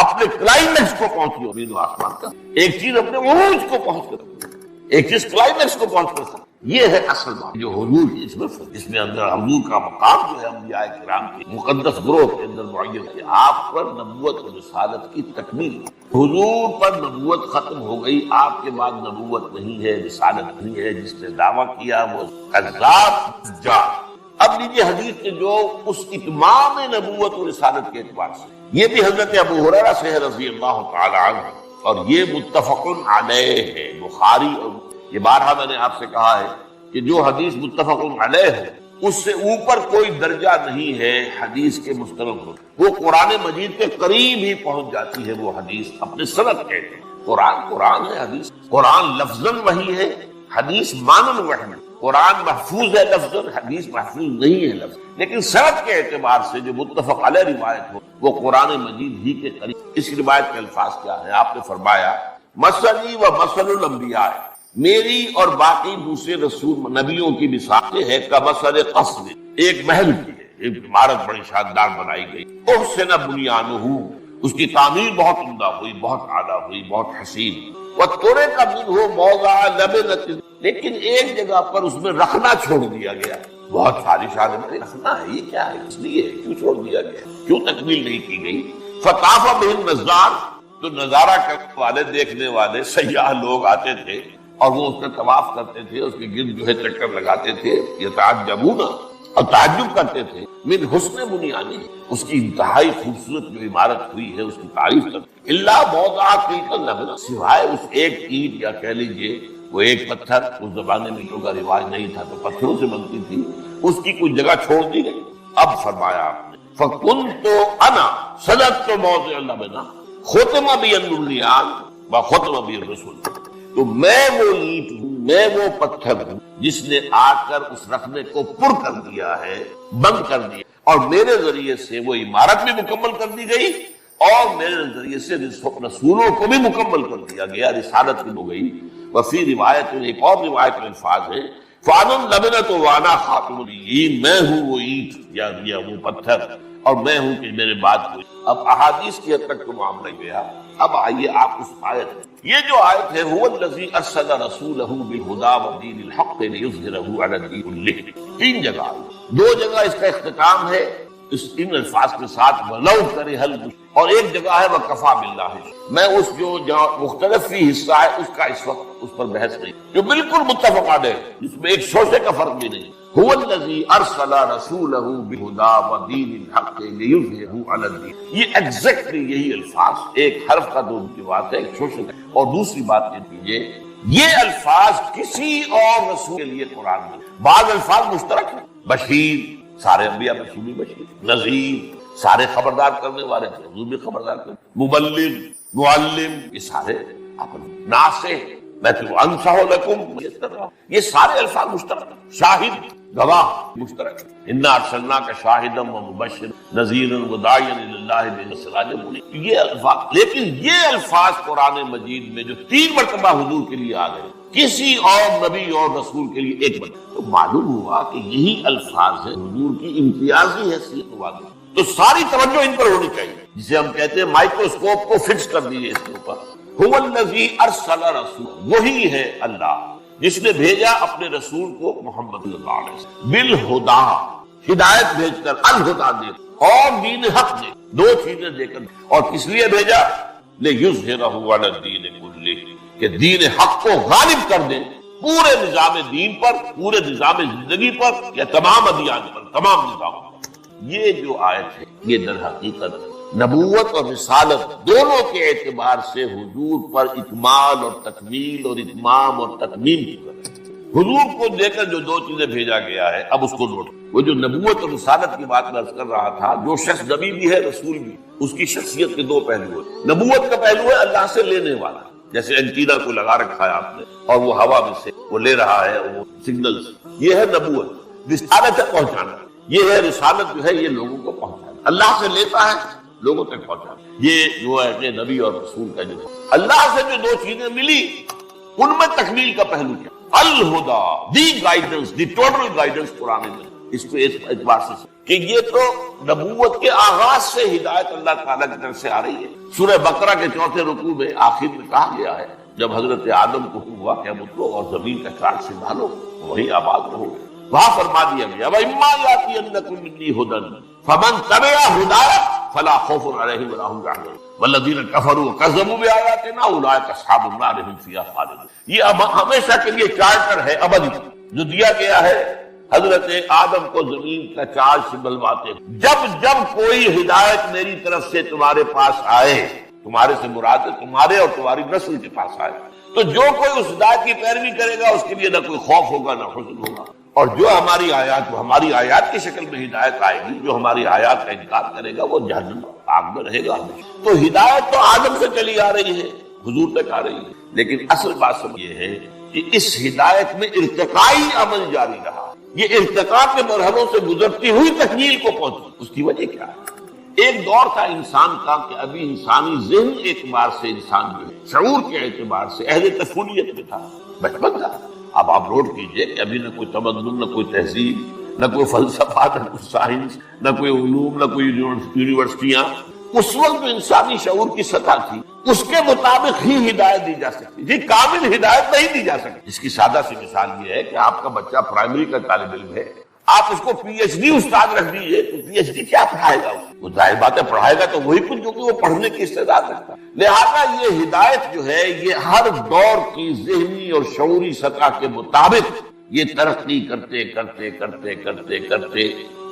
اپنے کلائمیکس کو پہنچی، زمین و آسمان کا ایک چیز اپنے عروج کو پہنچ کر، ایک چیز کلائمیکس کو پہنچ کر، یہ ہے اصل بات جو حضور کی اس میں اندر حضور کا مقام جو ہے انبیاء کرام کے مقدس گروہ کے اندر معین ہے۔ آپ پر نبوت اور رسالت کی تکمیل، حضور پر نبوت ختم ہو گئی، آپ کے بعد نبوت نہیں ہے، رسالت نہیں ہے، جس نے دعویٰ کیا وہ کذاب جا۔ اب لیجیے حدیث کے جو اس اتمام نبوت اور رسالت کے اعتبار سے، یہ بھی حضرت ابو ہریرہ سے ہے رضی اللہ تعالی عنہ، اور یہ متفق علیہ ہے، بخاری اور یہ بارہا میں نے آپ سے کہا ہے کہ جو حدیث متفق علیہ ہے اس سے اوپر کوئی درجہ نہیں ہے حدیث کے مستند ہو، وہ قرآن مجید کے قریب ہی پہنچ جاتی ہے وہ حدیث اپنے سند کہتے ہیں۔ قرآن ہے، حدیث قرآن لفظاً وحی ہے، حدیث مانن وحی ہے، قرآن محفوظ ہے لفظاً، حدیث محفوظ نہیں ہے لفظ، لیکن سند کے اعتبار سے جو متفق علیہ روایت ہو وہ قرآن مجید ہی کے قریب۔ اس روایت کے الفاظ کیا ہے؟ آپ نے فرمایا مثلی و مثل الانبیاء، میری اور باقی دوسرے رسول نبیوں کی مثال ہے کمثل قصر، ایک محل کی ہے، ایک عمارت بڑی شاندار بنائی گئی، احسن بنیانہ، اس کی تعمیر بہت عمدہ ہوئی، بہت اعلیٰ ہوئی، بہت حسین، وترک منہ موضع لبنۃ، لیکن ایک جگہ پر اس میں رکھنا چھوڑ دیا گیا، بہت ساری شادی رکھنا ہے، یہ کیا ہے، اس لیے کیوں چھوڑ دیا گیا، کیوں تکمیل نہیں کی گئی؟ فطاف بہ النظار، تو نظارہ کرنے والے، دیکھنے والے سیاح لوگ آتے تھے اور وہ اس کا طواف کرتے تھے، اس کے گرد جو ہے چکر لگاتے تھے، یتعجبون، اور تعجب کرتے تھے، من حسن بنیانی، اس کی انتہائی خوبصورت جو عمارت ہوئی ہے اس کی تعریف کرتے، الا موضع تلک اللبنہ، سوائے اس ایک اینٹ یا کہہ لیجیے وہ ایک پتھر، اس زمانے میں جو کا رواج نہیں تھا تو پتھروں سے بنتی تھی، اس کی کوئی جگہ چھوڑ دی گئی۔ اب فرمایا آپ نے فکنت انا صدقت موضع اللبنہ ختم بی النبیان وختم بی الرسل، تو میں وہ اینٹ ہوں، میں وہ پتھر ہوں جس نے آ کر اس رکھنے کو پر کر دیا ہے، بند کر دیا، اور میرے ذریعے سے وہ عمارت بھی مکمل کر دی گئی اور میرے ذریعے سے رسولوں کو بھی مکمل کر دیا گیا، رسالت بھی ہو گئی۔ وفی روایت میں ایک اور روایت میں الفاظ ہے فانا اللبنۃ وانا خاتم النبیین، میں ہوں وہ اینٹ یا وہ پتھر اور میں ہوں کہ میرے بعد ہوئی۔ اب احادیث کی حد تک تو معاملہ گیا، اب آئیے آپ اس آیت، یہ جو آیت ہے هو الذی ارسل رسولہ بالہدی ودین الحق لیظہرہ علی الدین کلہ، 3 جگہ، 2 جگہ اس کا اختتام ہے ان الفاظ کے ساتھ ولو کرہ المشرکون، اور ایک جگہ ہے وکفی باللہ، میں اس جو مختلف فی حصہ ہے اس کا اس وقت اس پر بحث نہیں، جو بالکل متفق علیہ، جس میں ایک شوشے کا فرق بھی نہیں، هو الذی ارسل رسولہ بالہدی ودین الحق لیظہرہ علی الدین، یہ ایگزیکٹلی یہی الفاظ، ایک حرف کا 2 کی بات ہے، ایک شوشے کا، اور دوسری بات یہ کیجیے یہ الفاظ کسی اور رسول کے لیے قرآن میں بعض الفاظ مشترک ہیں. بشیر، سارے انبیاء بشیر بھی بشیر. نذیر، سارے خبردار کرنے والے تھے، حضور بھی خبردار کرنے. مبلغ، معلم، یہ سارے ناصح، میں تو انصح لکم، یہ سارے الفاظ مشترک ہیں. شاہد، گواہ مشترک. انا ارسلناک شاہدا ومبشرا نذیرا وداعیا الی اللہ باذن سراجا منیرا. یہ الفاظ، لیکن یہ الفاظ قرآن مجید میں جو 3 مرتبہ حضور کے لیے آ گئے، کسی اور نبی اور رسول کے لیے 1 مرتبہ، تو معلوم ہوا کہ یہی الفاظ ہیں حضور کی امتیازی حیثیت والی. تو ساری توجہ ان پر ہونی چاہیے، جسے ہم کہتے ہیں مائکروسکوپ کو فکس کر دیجیے اس کے اوپر. هو الذی ارسل رسول، وہی ہے اللہ جس نے بھیجا اپنے رسول کو محمد صلی اللہ علیہ وسلم بالہدا، ہدایت بھیج کر، الہدا دے اور دین حق دے، 2 چیزیں دے کر. اور کس لیے بھیجا؟ لیظہرہ علی الدین کلہ، کہ دین حق کو غالب کر دے پورے نظام دین پر، پورے نظام زندگی پر، یا تمام ادیان پر، تمام نظاموں پر. یہ جو آیت ہے یہ در حقیقت نبوت اور رسالت دونوں کے اعتبار سے حضور پر اکمال اور تکمیل اور اتمام اور تتمیم کی طرح. حضور کو دے کر جو 2 چیزیں بھیجا گیا ہے، اب اس کو نوٹ. وہ جو نبوت اور رسالت کی بات میں عرض کر رہا تھا، جو شخص نبی بھی ہے رسول بھی، اس کی شخصیت کے 2 پہلو ہیں. نبوت کا پہلو ہے اللہ سے لینے والا، جیسے اینٹینا کو لگا رکھا ہے آپ نے اور وہ ہوا میں سے وہ لے رہا ہے، وہ سگنل، یہ ہے نبوت. رسالت ہے پہنچانا، یہ ہے رسالت جو ہے یہ لوگوں کو پہنچانا. اللہ سے لیتا ہے، لوگوں تک پہنچانا. یہ جو ہے کہ نبی اور رسول کا جو اللہ سے جو 2 چیزیں ملی، ان میں تکمیل کا پہلو کیا؟ الہدا، the guidance, the total guidance Quran میں. اس کو اس اعتبار سے کہ یہ تو نبوت کے آغاز سے ہدایت اللہ تعالیٰ کی طرف سے آ رہی ہے. سورہ بقرہ کے 4 رکوع میں آخر میں کہا گیا ہے، جب حضرت آدم کو ہوا کہ اب اٹھو اور زمین کا چارج سنبھالو، وہیں آباد رہو. وہاں فرما دیا گیا وَإِمَّا يَأْتِيَنَّكُم مِّنِّي هُدًى فَمَن تَبِعَ هُدَايَ فَلَا خَوْفٌ عَلَيْهِمْ وَلَا هُمْ يَحْزَنُونَ وَالَّذِينَ كَفَرُوا وَكَذَّبُوا بِآيَاتِنَا أُولَٰئِكَ أَصْحَابُ النَّارِ هُمْ فِيهَا خَالِدُونَ. یہ اب ہمیشہ کے لیے چارٹر ہے ابدی جو دیا گیا ہے حضرت آدم کو زمین کا چارج سنبھلواتے. جب جب کوئی ہدایت میری طرف سے تمہارے پاس آئے، تمہارے سے مراد ہے تمہارے اور تمہاری نسل کے پاس آئے، تو جو کوئی اس ہدایت کی پیروی کرے گا اس کے لیے نہ کوئی خوف ہوگا نہ حزن ہوگا. اور جو ہماری آیات کی شکل میں ہدایت آئے گی، جو ہماری آیات کا انکار کرے گا وہ جہنم آگ میں رہے گا. تو ہدایت تو آدم سے چلی آ رہی ہے، حضور تک آ رہی ہے، لیکن اصل بات سب یہ ہے کہ اس ہدایت میں ارتقائی عمل جاری رہا. یہ ارتقاء کے مرحلوں سے گزرتی ہوئی تکمیل کو پہنچی. اس کی وجہ کیا ہے؟ ایک دور تھا انسان کا کہ ابھی انسانی ذہن کے اعتبار سے انسان جو ہے شعور کے اعتبار سے اہل طفولیت میں تھا، بچپن تھا. اب آپ نوٹ کیجئے کہ ابھی نہ کوئی تمدن، نہ کوئی تہذیب، نہ کوئی فلسفہ، نہ کوئی سائنس، نہ کوئی علوم، نہ کوئی یونیورسٹیاں. اس وقت جو انسانی شعور کی سطح تھی اس کے مطابق ہی ہدایت دی جا سکتی تھی، کامل ہدایت نہیں دی جا سکتی. اس کی سادہ سی مثال یہ ہے کہ آپ کا بچہ پرائمری کا طالب علم ہے، آپ اس کو پی ایچ ڈی استاد رکھ دیجیے تو پی ایچ ڈی کیا پڑھائے گا؟ وہ ظاہر بات ہے پڑھائے گا تو وہی کچھ جو کہ وہ پڑھنے کی استعداد رکھتا ہے. لہذا یہ ہدایت جو ہے یہ ہر دور کی ذہنی اور شعوری سطح کے مطابق یہ ترقی کرتے کرتے کرتے کرتے کرتے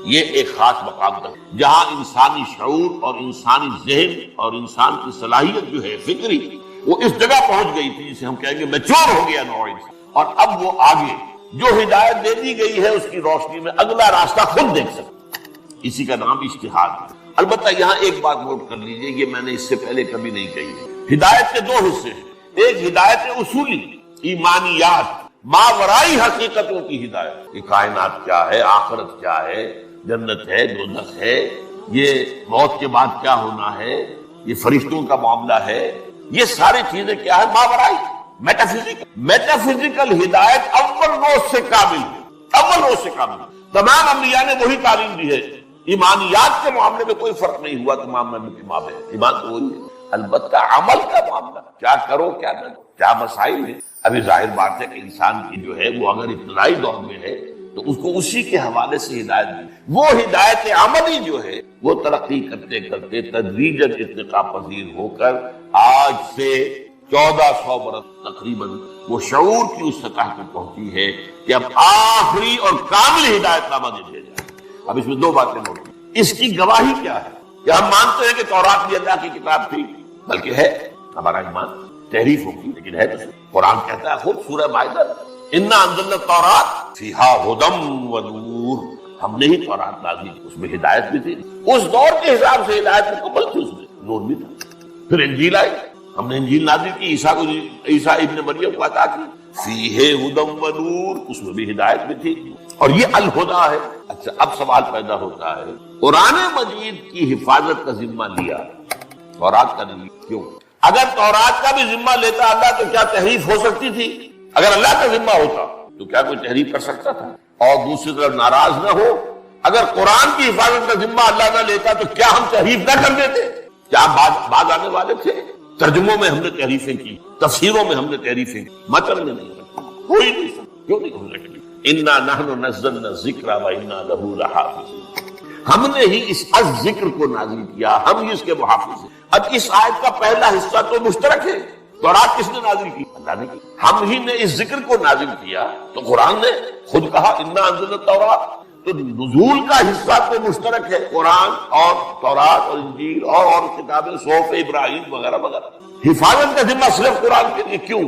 یہ ایک خاص مقام تک جہاں انسانی شعور اور انسانی ذہن اور انسان کی صلاحیت جو ہے فکری وہ اس جگہ پہنچ گئی تھی جسے ہم کہیں گے میچور ہو گیا نوع انسان. اور اب وہ آگے جو ہدایت دے دی گئی ہے اس کی روشنی میں اگلا راستہ خود دیکھ سکتا. اسی کا نام اجتہاد ہے. البتہ یہاں ایک بات نوٹ کر لیجئے، یہ میں نے اس سے پہلے کبھی نہیں کہی ہے. ہدایت کے 2 حصے ہیں، ایک ہدایت اصولی ایمانیات ماورائی حقیقتوں کی ہدایت، یہ کائنات کیا ہے، آخرت کیا ہے، جنت ہے، دوزخ ہے، یہ موت کے بعد کیا ہونا ہے، یہ فرشتوں کا معاملہ ہے، یہ ساری چیزیں کیا ہے، ماورائی میٹافزیکل ہدایت اول روز سے کامل ہے، اول روز سے کامل. تمام انبیاء نے وہی تعلیم دی ہے. ایمانیات کے معاملے میں کوئی فرق نہیں ہوا تمام نبی کے مابین، ایمان تو وہی ہے. البتہ عمل کا معاملہ کیا کرو کیا نہ کرو کیا مسائل ہے. ابھی ظاہر بات ہے کہ انسان کی جو ہے وہ اگر ابتدائی دور میں ہے تو اس کو اسی کے حوالے سے ہدایت دی. وہ ہدایت عملی جو ہے وہ ترقی کرتے کرتے تدریجاً ارتقاء پذیر ہو کر آج سے 1400 برس تقریباً وہ شعور کی اس سطح پر پہنچی ہے کہ اب آخری اور کامل ہدایت نامہ دے دیا جائے. اب اس میں 2 باتیں نوٹ کریں. اس کی گواہی کیا ہے کہ ہم مانتے ہیں کہ تورات بھی اللہ کی کتاب تھی، بلکہ ہے ہمارا ایمان. تحریف ہوگی لیکن ہے تو قرآن کہتا ہے خود سورہ مائدہ انا انزلنا التوراۃ فیہا ھدی ونور، ہم نے ہی تورات نازل کی، اس میں ہدایت بھی تھی، اس دور کے حساب سے ہدایت مکمل تھی، اس میں نور بھی تھا۔ پھر انجیل آئی، ہم نے انجیل نازل کی، عیسیٰ ابن مریم کو عطا کی، فیہ ھدی ونور، اس میں بھی ہدایت بھی تھی، اور یہ الہدا ہے۔ اچھا اب سوال پیدا ہوتا ہے، قرآن مجید کی حفاظت کا ذمہ لیا، تورات کا نہیں، کیوں؟ اگر تورات کا بھی ذمہ لیتا اللہ تو کیا تحریف ہو سکتی تھی؟ اگر اللہ کا ذمہ ہوتا تو کیا کوئی تحریف کر سکتا تھا؟ اور دوسری طرف ناراض نہ ہو، اگر قرآن کی حفاظت کا ذمہ اللہ نہ لیتا تو کیا ہم تحریف نہ کر دیتے؟ کیا بعد آنے والے تھے؟ ترجموں میں ہم نے تحریفیں کی، تفسیروں میں ہم نے تحریفیں کی، متن میں نہیں رکھی، کوئی نہیں سکتا، کیوں نہیں ہو سکتی؟ انا نحن نزلنا الذکر وانا لہ لحافظون، ہم نے ہی اس ذکر کو نازل کیا، ہم ہی اس کے محافظ ہیں۔ اب اس آیت کا پہلا حصہ تو مشترک ہے، تورات کس نے نازل کی؟ اللہ نے کی، ہم ہی نے اس ذکر کو نازل کیا، تو قرآن نے خود کہا انا انزلنا التوراۃ، تو نزول کا حصہ تو مشترک ہے، قرآن اور تورات اور انجیل اور کتابیں صحف ابراہیم وغیرہ وغیرہ۔ حفاظت کا ذمہ صرف قرآن کے لیے کیوں؟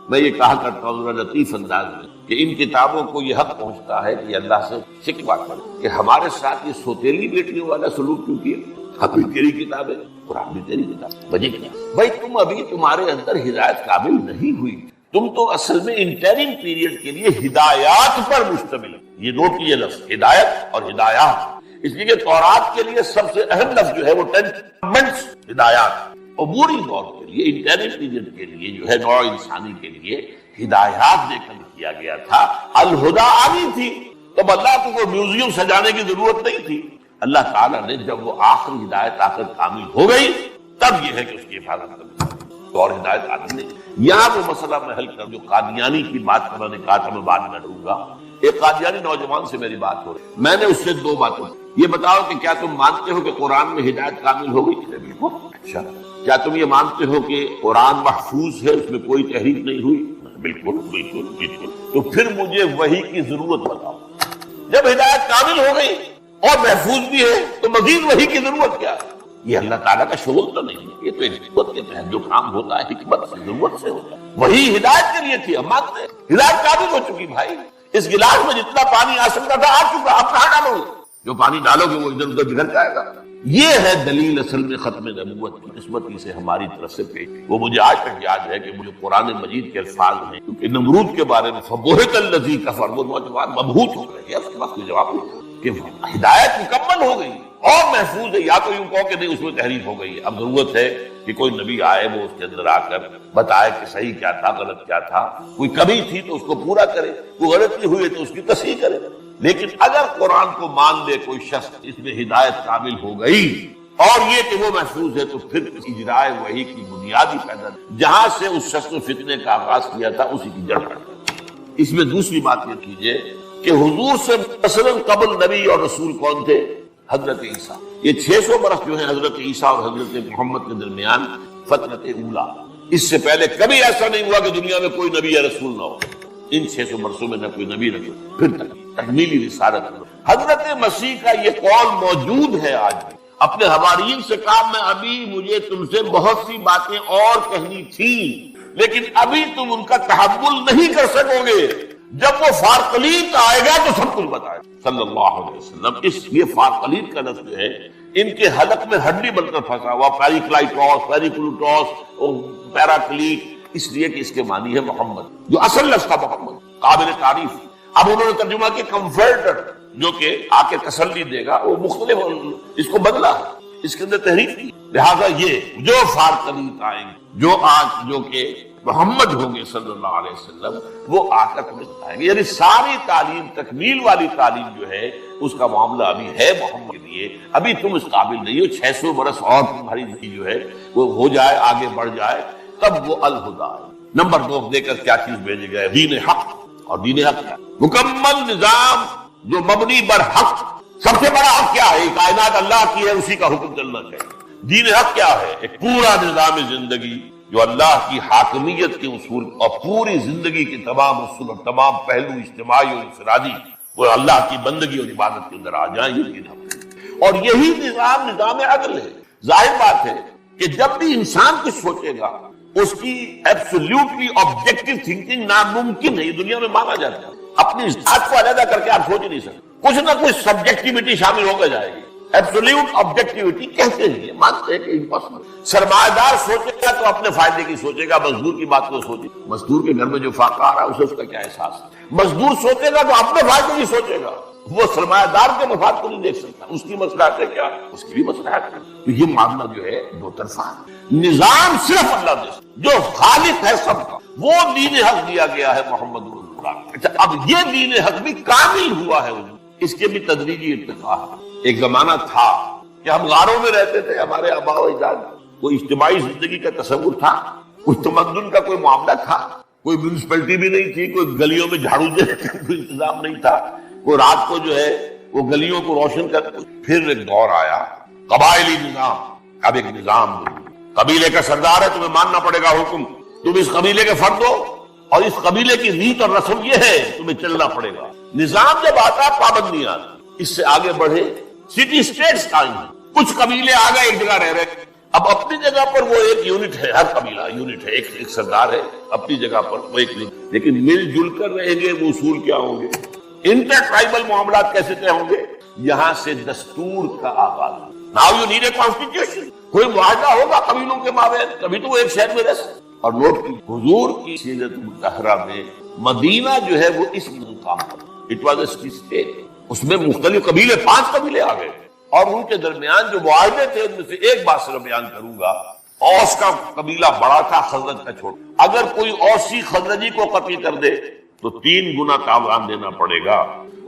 میں یہ کہا کرتا ہوں لطیف انداز میں کہ ان کتابوں کو یہ حق پہنچتا ہے کہ اللہ سے شکوہ کرے کہ ہمارے ساتھ یہ سوتیلی بیٹیوں والا سلوک کیوں کیا؟ اب بھی تیری کتاب ہے، قرآن بھی تیری کتاب، وجہ کیا؟ بھائی تم ابھی تمہارے اندر ہدایت قابل نہیں ہوئی، تم تو اصل میں انٹرم پیریڈ کے لیے ہدایات پر مشتمل ہے، یہ نوٹ کیجیے لفظ ہدایت اور ہدایات، اس لیے کہ تورات کے لیے سب سے اہم لفظ جو ہے وہ 10 commandments، ہدایات، عبوری دور کے لیے انٹرم پیریڈ کے لیے جو ہے نوع انسانی کے لیے ہدایات دے کر کیا گیا تھا، الہدا آنی تھی، تب اللہ کو کوئی میوزیم سجانے کی ضرورت نہیں تھی۔ اللہ تعالیٰ نے جب وہ آخری ہدایت آ کر کامل ہو گئی تب یہ ہے کہ اس کی حفاظت کرنی، تو اور ہدایت آتی نہیں۔ یہاں وہ مسئلہ میں حل کر جو قادیانی کی بات کا میں نے کہا تھا، میں بعد میں ڈروں گا، ایک قادیانی نوجوان سے میری بات ہو رہی، میں نے اس سے 2 باتیں، یہ بتاؤ کہ کیا تم مانتے ہو کہ قرآن میں ہدایت کامل ہو گئی؟ بالکل۔ اچھا کیا تم یہ مانتے ہو کہ قرآن محفوظ ہے، اس میں کوئی تحریف نہیں ہوئی؟ بالکل بالکل بالکل۔ تو پھر مجھے وحی کی ضرورت بتاؤ، جب ہدایت کامل ہو گئی اور محفوظ بھی ہے تو مزید وحی کی ضرورت کیا ہے؟ یہ اللہ تعالیٰ کا شغل تو نہیں ہے، یہ تو حکمت کے تحت جو کام ہوتا ہے حکمت سے، ضرورت سے ہوتا ہے۔ وہی ہدایت کے لیے تھی، ہم مانتے ہیں ہدایت کامل ہو چکی بھائی، اس گلاس میں جتنا پانی آ سکتا تھا آ چکا، آپ کہاں ڈالو گے؟ جو پانی ڈالو گے وہ ادھر ادھر بگڑ جائے گا۔ یہ ہے دلیل اصل میں ختم نبوت کی قسمتی سے ہماری طرف سے پیش، وہ مجھے آج تک یاد ہے کہ مجھے قرآن مجید کے الفاظ میں، کیونکہ نمرود کے بارے میں فبہت الذی کفر، وہ نوجوان مبہوت ہو گئے، اس کے بعد کوئی جواب نہیں کہ ہدایت مکمل ہو گئی اور محفوظ ہے، یا تو یوں کہو کہ نہیں اس میں تحریف ہو گئی ہے، اب ضرورت ہے کہ کوئی نبی آئے وہ اس کے اندر آ کر بتائے کہ صحیح کیا تھا غلط کیا تھا، کوئی کمی تھی تو اس کو پورا کرے، کوئی غلطی ہوئی ہے تو اس کی تصحیح کرے۔ لیکن اگر قرآن کو مان لے کوئی شخص اس میں ہدایت کامل ہو گئی اور یہ کہ وہ محفوظ ہے، تو پھر اجرائے وحی کی بنیادی پیدا جہاں سے اس شخص نے فتنے کا آغاز کیا تھا اسی کی جڑ پڑ۔ اس میں دوسری بات یہ کیجئے کہ حضور سے مثلاً قبل نبی اور رسول کون تھے؟ حضرت عیسیٰ۔ یہ 600 برس جو ہے حضرت عیسیٰ اور حضرت محمد کے درمیان فترت اولا، اس سے پہلے کبھی ایسا نہیں ہوا کہ دنیا میں کوئی نبی یا رسول نہ ہو، ان 600 برسوں میں نہ کوئی نبی رسول، پھر تکمیلی رسالت۔ حضرت مسیح کا یہ قول موجود ہے آج بھی، اپنے حواریین سے کہا میں ابھی مجھے تم سے بہت سی باتیں اور کہنی تھی لیکن ابھی تم ان کا تحمل نہیں کر سکو گے، جب وہ فارقلیت آئے گا تو سب کچھ بتائے صلی اللہ علیہ وسلم۔ اس لیے فارقلیت کا لفظ جو ہے ان کے حلق میں ہڈی بن کر پھنسا ہوا، پیریکلائٹوس، پیریکلوٹوس اور پیراکلیٹ، اس لیے کہ اس کے معنی ہے محمد، جو اصل لفظ تھا محمد، قابل تعریف۔ اب انہوں نے ترجمہ کیا کمفرٹر، جو کہ آ کے تسلی دے گا، وہ مختلف اس کو بدلا، اس کے اندر تحریف کی۔ لہذا یہ جو فارقلیت آئیں گے، جو آج جو کہ محمد ہوں گے صلی اللہ علیہ وسلم، وہ آ کر تمہیں بتائیں گے، یعنی ساری تعلیم، تکمیل والی تعلیم جو ہے اس کا معاملہ ابھی ہے محمد کے لیے، ابھی تم اس قابل نہیں ہو، 600 برس اور تمہاری جو ہے وہ ہو جائے، آگے بڑھ جائے، تب وہ الہدا ہے۔ نمبر 2 دے کر کیا چیز بھیجے گئے؟ دین حق، اور دین حق کیا؟ مکمل نظام جو مبنی بر حق۔ سب سے بڑا حق کیا ہے؟ کائنات اللہ کی ہے، اسی کا حکم چلنا چاہیے۔ دین حق کیا ہے؟ ایک پورا نظام زندگی جو اللہ کی حاکمیت کے اصول اور پوری زندگی کے تمام اصول اور تمام پہلو اجتماعی اور انفرادی وہ اللہ کی بندگی اور عبادت کے اندر آ جائیں، یہ دین حق ہے۔ اور یہی نظام عدل ہے۔ ظاہر بات ہے کہ جب بھی انسان کچھ سوچے گا اس کی ایبسولوٹلی آبجیکٹو تھنکنگ ناممکن ہے، یہ دنیا میں مانا جاتا ہے. اپنی ذات کو علیحدہ کر کے آپ سوچ نہیں سکتے، کچھ نہ کچھ سبجیکٹیوٹی شامل ہو کر جائے گی. ایبسولوٹ آبجیکٹیوٹی کہتے ہیں، مانتے ہیں کہ امپاسبل. سرمایہ دار سوچے گا تو اپنے فائدے کی سوچے گا، مزدور کی بات کو سوچے. مزدور کے گھر میں جو فاقہ آ رہا ہے اسے اس کا کیا احساس ہے؟ مزدور سوچے گا تو اپنے فائدے کی سوچے گا، وہ سرمایہ دار کے مفاد کو نہیں دیکھ سکتا. اس کی مصلحت ہے کیا، اس کی بھی مصلحت ہے. تو یہ معاملہ جو ہے دو طرفہ ہے. نظام صرف اللہ دے جو خالق ہے سب کا، وہ دین حق دیا گیا ہے محمد رسول اللہ. اچھا، اب یہ دین حق بھی کامل ہوا ہے، اس کے بھی تدریجی ارتقاء ہے. ایک زمانہ تھا کہ ہم غاروں میں رہتے تھے، ہمارے آباء و اجداد، کوئی اجتماعی زندگی کا تصور تھا، کوئی تمدن کا کوئی معاملہ تھا، کوئی میونسپلٹی بھی نہیں تھی، کوئی گلیوں میں جھاڑو دینے کا کوئی انتظام نہیں تھا، کوئی رات کو جو ہے وہ گلیوں کو روشن کر. پھر ایک دور آیا قبائلی نظام. اب ایک نظام قبیلے کا سردار ہے، تمہیں ماننا پڑے گا حکم، تم اس قبیلے کے فرد ہو اور اس قبیلے کی ریت اور رسم یہ ہے، تمہیں چلنا پڑے گا. نظام جب آتا پابندیاں آتی. اس سے آگے بڑھے سٹی اسٹیٹس قائم ہیں. کچھ قبیلے آ گئے ایک جگہ رہ رہے، اب اپنی جگہ پر وہ ایک یونٹ ہے، ہر قبیلہ یونٹ ہے، ایک سردار ہے اپنی جگہ پر وہ ایک یونٹ. لیکن مل جل کر رہیں گے. وہ اصول کیا ہوں گے؟ انٹر ٹرائبل معاملات کیسے طے ہوں گے؟ یہاں سے دستور کا آغاز. Now you need a constitution. کوئی معاہدہ ہوگا قبیلوں کے مابین، تبھی تو وہ ایک شہر میں رہ سکتے. اور نوٹ کی حضور کی سیرت مطہرہ میں مدینہ جو ہے وہ اس مقام پر it was a city state. اس میں مختلف قبیلے، 5 قبیلے آ گئے اور ان کے درمیان جو معاہدے تھے ان میں سے ایک بات صرف بیان کروں گا. اوس کا قبیلہ بڑا تھا، خزرج کا چھوٹا. اگر کوئی اوسی خزرجی کو قتل کر دے تو 3 گنا تاوان دینا پڑے گا،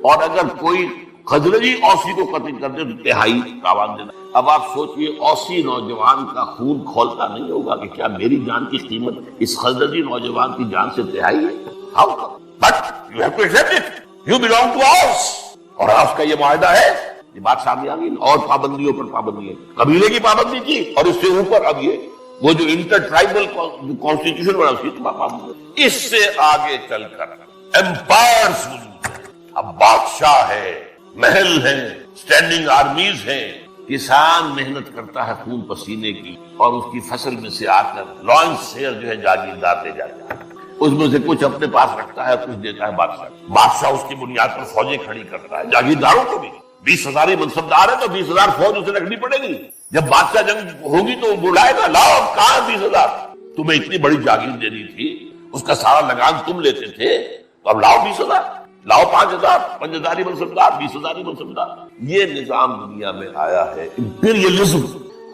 اور اگر کوئی خزرجی اوسی کو قتل کر دے تو 3 تاوان دینا. اب آپ سوچئے اوسی نوجوان کا خون کھولتا نہیں ہوگا کہ کیا میری جان کی قیمت اس خزرجی نوجوان کی جان سے 3 ہے؟ How come? But you have to accept it, you belong to us, اور اوس کا یہ معاہدہ ہے. یہ بات سامنے آ گئی. اور پابندیوں پر پابندی ہے. قبیلے کی پابندی تھی اور اس سے اوپر اب یہ وہ جو انٹر ٹرائبل کانسٹیٹیوشن بنا اس کی پابندی. اس سے آگے چل کر ایمپائرز موجود ہیں. اب بادشاہ ہے، محل ہیں، اسٹینڈنگ آرمیز ہیں. کسان محنت کرتا ہے خون پسینے کی اور اس کی فصل میں سے آ کر لانچ شیئر جو ہے جاگیردار دے جاتا ہے. اس میں سے کچھ اپنے پاس رکھتا ہے، کچھ دیتا ہے بادشاہ. بادشاہ اس کی بنیاد پر فوجیں کھڑی کرتا ہے. جاگیرداروں کو بھی 20,000 منصبدار ہے تو 20,000 فوج اسے رکھنی پڑے گی. جب بادشاہ جنگ ہوگی تو وہ بلائے گا، لاؤ کہاں 20,000، تمہیں اتنی بڑی جاگیر دینی تھی، اس کا سارا لگان تم لیتے تھے، تو اب لاؤ 20,000، لاؤ 5,000 5,000 منصبدار، 20,000 منصبدار. یہ نظام دنیا میں آیا ہے، امپیریلزم.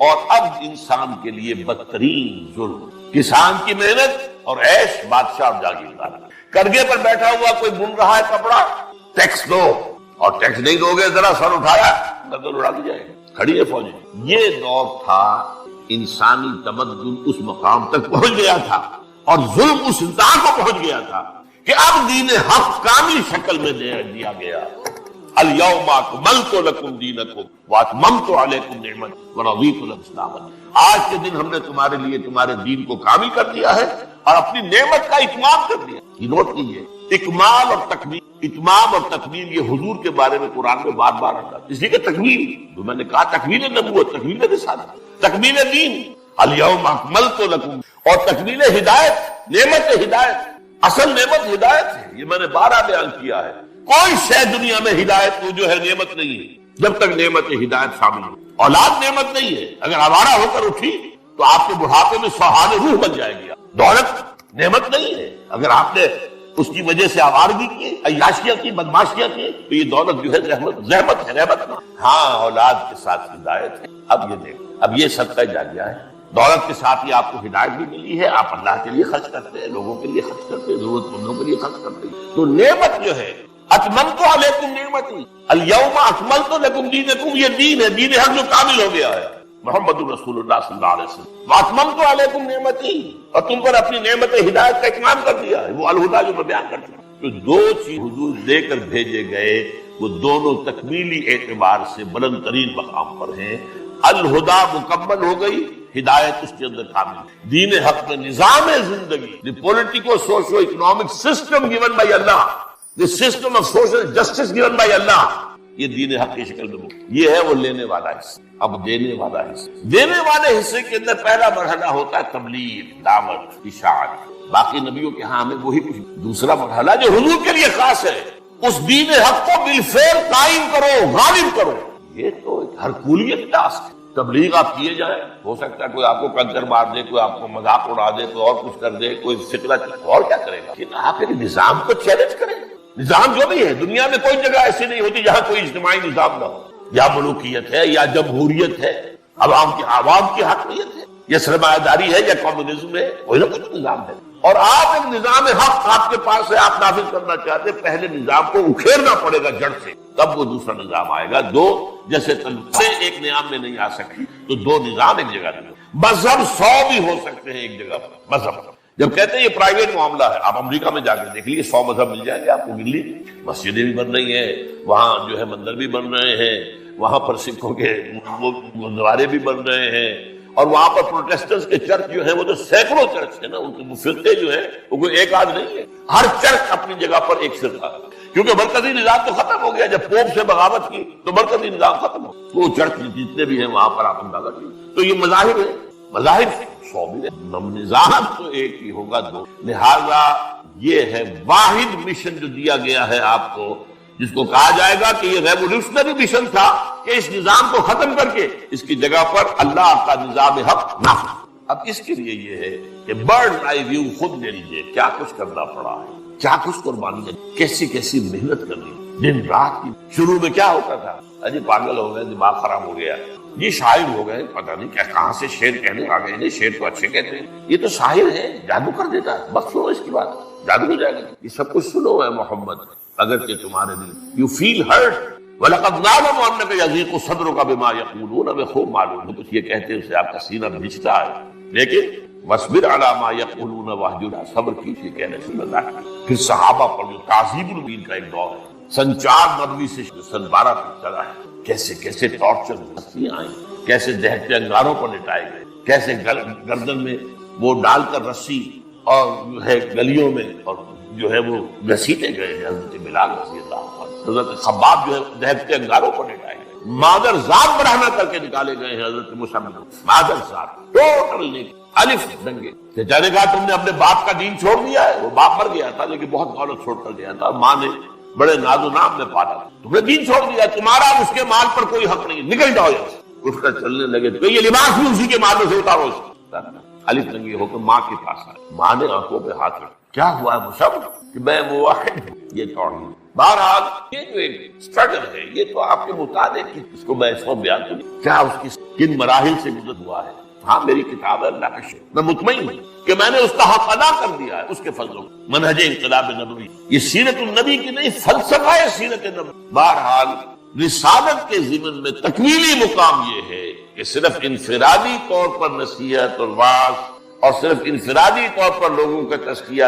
اور اب انسان کے لیے بدترین ظلم کسان کی محنت اور عیش، بادشاہ اور جاگیردار. کرگے پر بیٹھا ہوا کوئی بن رہا ہے کپڑا، ٹیکس دو، اور ٹیکس نہیں دو گے ذرا سر اٹھایا گردن اڑا دی جائے گی. کھڑی ہے فوجیں. یہ دور تھا انسانی تمدن اس مقام تک پہنچ گیا تھا اور ظلم اس انتہا کو پہنچ گیا تھا کہ اب دین حق کامل شکل میں دیا گیا. الیوم اکملت لکم دینکم واتممت علیکم نعمتی ورضیت لکم الاسلام. آج کے دن ہم نے تمہارے لیے تمہارے دین کو کامل کر دیا ہے اور اپنی نعمت کا اتمام کر دیا. یہ نوٹ کیجیے، اکمال اور تکمیل، اتمام اور تکمیل یہ حضور کے بارے میں قرآن میں بار بار آتا ہے. اس لیے کہ تکمیل جو میں نے کہا، تکمیل نبوت، تکمیل رسالت، تکمیل دین. الیوم اکملت لکم، اور تکمیل ہدایت، نعمت ہدایت. اصل نعمت ہدایت ہے، یہ میں نے 12 بیان کیا ہے. کوئی شے دنیا میں ہدایت کو جو ہے نعمت نہیں ہے جب تک نعمت ہدایت شامل ہو. اولاد نعمت نہیں ہے، اگر آوارہ ہو کر اٹھی تو آپ کے بڑھاپے میں سوہان روح بن جائے گی. دولت نعمت نہیں ہے، اگر آپ نے اس کی وجہ سے آوارگی کی، عیاشیاں کی، بدماشیاں کی، تو یہ دولت جو ہے زحمت ہے، رحمت نہ. ہاں، اولاد کے ساتھ ہدایت ہے. اب یہ دیکھ، اب یہ صدقہ جاریہ ہے. دولت کے ساتھ ہی آپ کو ہدایت بھی ملی ہے، آپ اللہ کے لیے خرچ کرتے ہیں، لوگوں کے لیے خرچ کرتے ہیں، ضرورت مندوں کے لیے خرچ کرتے ہیں. تو نعمت جو ہے، اتممت علیکم نعمتی الیوم اکملت لکم دینکم، یہ دین ہے، دین حق جو کامل ہو گیا ہے، محمد رسول اللہ صلی اللہ علیہ وسلم. واتممت علیکم نعمتی، اور تم پر اپنی نعمت ہدایت کا اتمام کر دیا ہے. وہ الہدیٰ جو میں بیان کرتا ہوں، تو 2 چیز حضور دے کر بھیجے گئے، وہ دونوں تکمیلی اعتبار سے بلند ترین مقام پر ہیں. الہدیٰ مکمل ہو گئی، ہدایت اس کے اندر کامل. دین حق میں نظام زندگی، the politico socio economic system given by اللہ، the system of social justice given by Allah, یہ دین حق کی شکل میں یہ ہے وہ لینے والا حصہ. اب دینے والا حصہ، دینے والے حصے کے اندر پہلا مرحلہ ہوتا ہے تبلیغ، دعوت، اشاعت. باقی نبیوں کے ہاں ہمیں وہی کچھ. دوسرا مرحلہ جو حضور کے لیے خاص ہے، اس دین حق کو بالفعل قائم کرو، غالب کرو. یہ تو ایک ہرکولیت ٹاسک ہے. تبلیغ آپ کیے جائیں، ہو سکتا ہے کوئی آپ کو کنکر مار دے، کوئی آپ کو مذاق اڑا دے، کوئی اور کچھ کر دے، کوئی فکرہ اور کیا کرے گا. لیکن آپ ایک نظام کو چیلنج کریں. نظام جو بھی ہے، دنیا میں کوئی جگہ ایسی نہیں ہوتی جہاں کوئی اجتماعی نظام نہ ہو. یا ملوکیت ہے، یا جمہوریت ہے، عوام کی حاکمیت ہے، یا سرمایہ داری ہے، یا کمیونزم ہے، کوئی نہ کوئی نظام ہے. اور آپ ایک نظام حق آپ کے پاس ہے، آپ نافذ کرنا چاہتے ہیں، پہلے نظام کو اکھیرنا پڑے گا جڑ سے، تب وہ دوسرا نظام آئے گا. دو جیسے سے ایک نظام میں نہیں آ سکتی، تو دو نظام ایک جگہ نہیں. مذہب 100 بھی ہو سکتے ہیں ایک جگہ پر. مذہب جب کہتے ہیں یہ پرائیویٹ معاملہ ہے، آپ امریکہ میں جا کے دیکھ لیجیے 100 مذہب مل جائیں گے آپ کو. مل مسجدیں بھی بن رہی ہیں وہاں، جو ہے مندر بھی بن رہے ہیں وہاں پر، سکھوں کے گردوارے بھی بن رہے ہیں، اور وہاں پر پروٹیسٹنٹس کے چرچ جو ہیں وہ تو سینکڑوں چرچ ہیں نا، ان کے فرقے جو ہیں وہ کوئی ایک آدھ نہیں ہے. ہر چرچ اپنی جگہ پر ایک فرقہ ہے، کیونکہ مرکزی نظام تو ختم ہو گیا. جب پوپ سے بغاوت کی تو مرکزی نظام ختم ہو گیا. وہ چرچ جتنے بھی ہیں وہاں پر آپ اندازہ کیجیے. تو یہ مذاہب ہے، مذاہب 100 بھی ہے، نظام تو ایک ہی ہوگا، دو. لہذا یہ ہے واحد مشن جو دیا گیا ہے آپ کو، جس کو کہا جائے گا کہ یہ ریولیوشنری مشن تھا کہ اس نظام کو ختم کر کے اس کی جگہ پر اللہ کا نظام حق نافذ. اب اس کے لیے یہ ہے کہ برڈ آئی ویو خود لے لیجیے، کیا کچھ کرنا پڑا ہے، کیا کچھ قربانی ہے، کیسی کیسی محنت کرنی دن رات کی. شروع میں کیا ہوتا تھا، اجی پاگل ہو گئے، دماغ خراب ہو گیا، یہ شاعر ہو گئے، پتہ نہیں کیا کہاں سے شعر کہنے آ گئے. شعر تو اچھے کہتے ہیں، یہ تو شاعر ہے، جادو کر دیتا ہے. بس سنو اس کی بات، جادو ہو جائے گا. یہ سب کچھ سنو ہے محمد، اگر کہ تمہارے دل یو فیل ہرٹ وَلَقَدْ نَعْلَمُ أَنَّكَ يَضِيقُ صَدْرُكَ بِمَا يَقُولُونَ. ہمیں خوب معلوم ہے کچھ یہ کہتے ہیں اس سے آپ کا سینہ بھیجتا ہے، لیکن وَاصْبِرْ عَلَىٰ مَا يَقُولُونَ وَاهْجُرْهُمْ، صبر کیجیے کہنے سے اللہ. پھر صحابہ پر جو تعذیب الدین کا ایک دور ہے، سن 490 سے سن 12 تک چلا ہے. کیسے کیسے ٹارچر ہستیاں آئیں، کیسے دہتے انگاروں پر لٹائے گئے، کیسے گردن میں وہ ڈال کر رسی اور جو ہے گلیوں میں اور جو ہے وہ گھسیٹے گئے ہیں. حضرت بلال رضی اللہ عنہ، حضرت خباب جو ہے دہتے انگاروں پر لٹائے گئے. مادر ذات برہنہ کر کے نکالے گئے ہیں حضرت مصعب، مادر ذات ٹوٹل نہیں. الف دنگے. چچا نے کہا تم نے اپنے باپ کا دین چھوڑ دیا ہے. وہ باپ مر گیا تھا لیکن بہت دولت چھوڑ کر گیا تھا، ماں نے بڑے ناز و نام میں پالا. تم نے دین چھوڑ دیا، تمہارا اس کے مال پر کوئی حق نہیں، نکل جاؤ یہاں سے. اٹھ کر چلنے لگے تو یہ لباس بھی اسی کے مال میں سے اتارو. الف دنگے ہو کر ماں کے پاس آئے. ماں نے آنکھوں پہ ہاتھ رکھا. کیا ہوا ہے مصعب؟ کہ میں موحد ہوں. یہ توحید. بہرحال یہ جو ایک اسٹرگل ہے، یہ تو آپ کے مطالعے کی، اس کو میں اس وقت بیان کروں کیا اس کی کن مراحل سے گزر ہوا ہے. ہاں میری کتاب ہے اللہ کا شکر، میں مطمئن ہوں کہ میں نے اس کا حق ادا کر دیا ہے اس کے فضل. منہج انقلاب نبوی، یہ سیرت النبی کی نہیں، فلسفہ ہے سیرت نبوی. بہرحال رسالت کے ضمن میں تکمیلی مقام یہ ہے کہ صرف انفرادی طور پر نصیحت اور واعظ اور صرف انفرادی طور پر لوگوں کا تزکیہ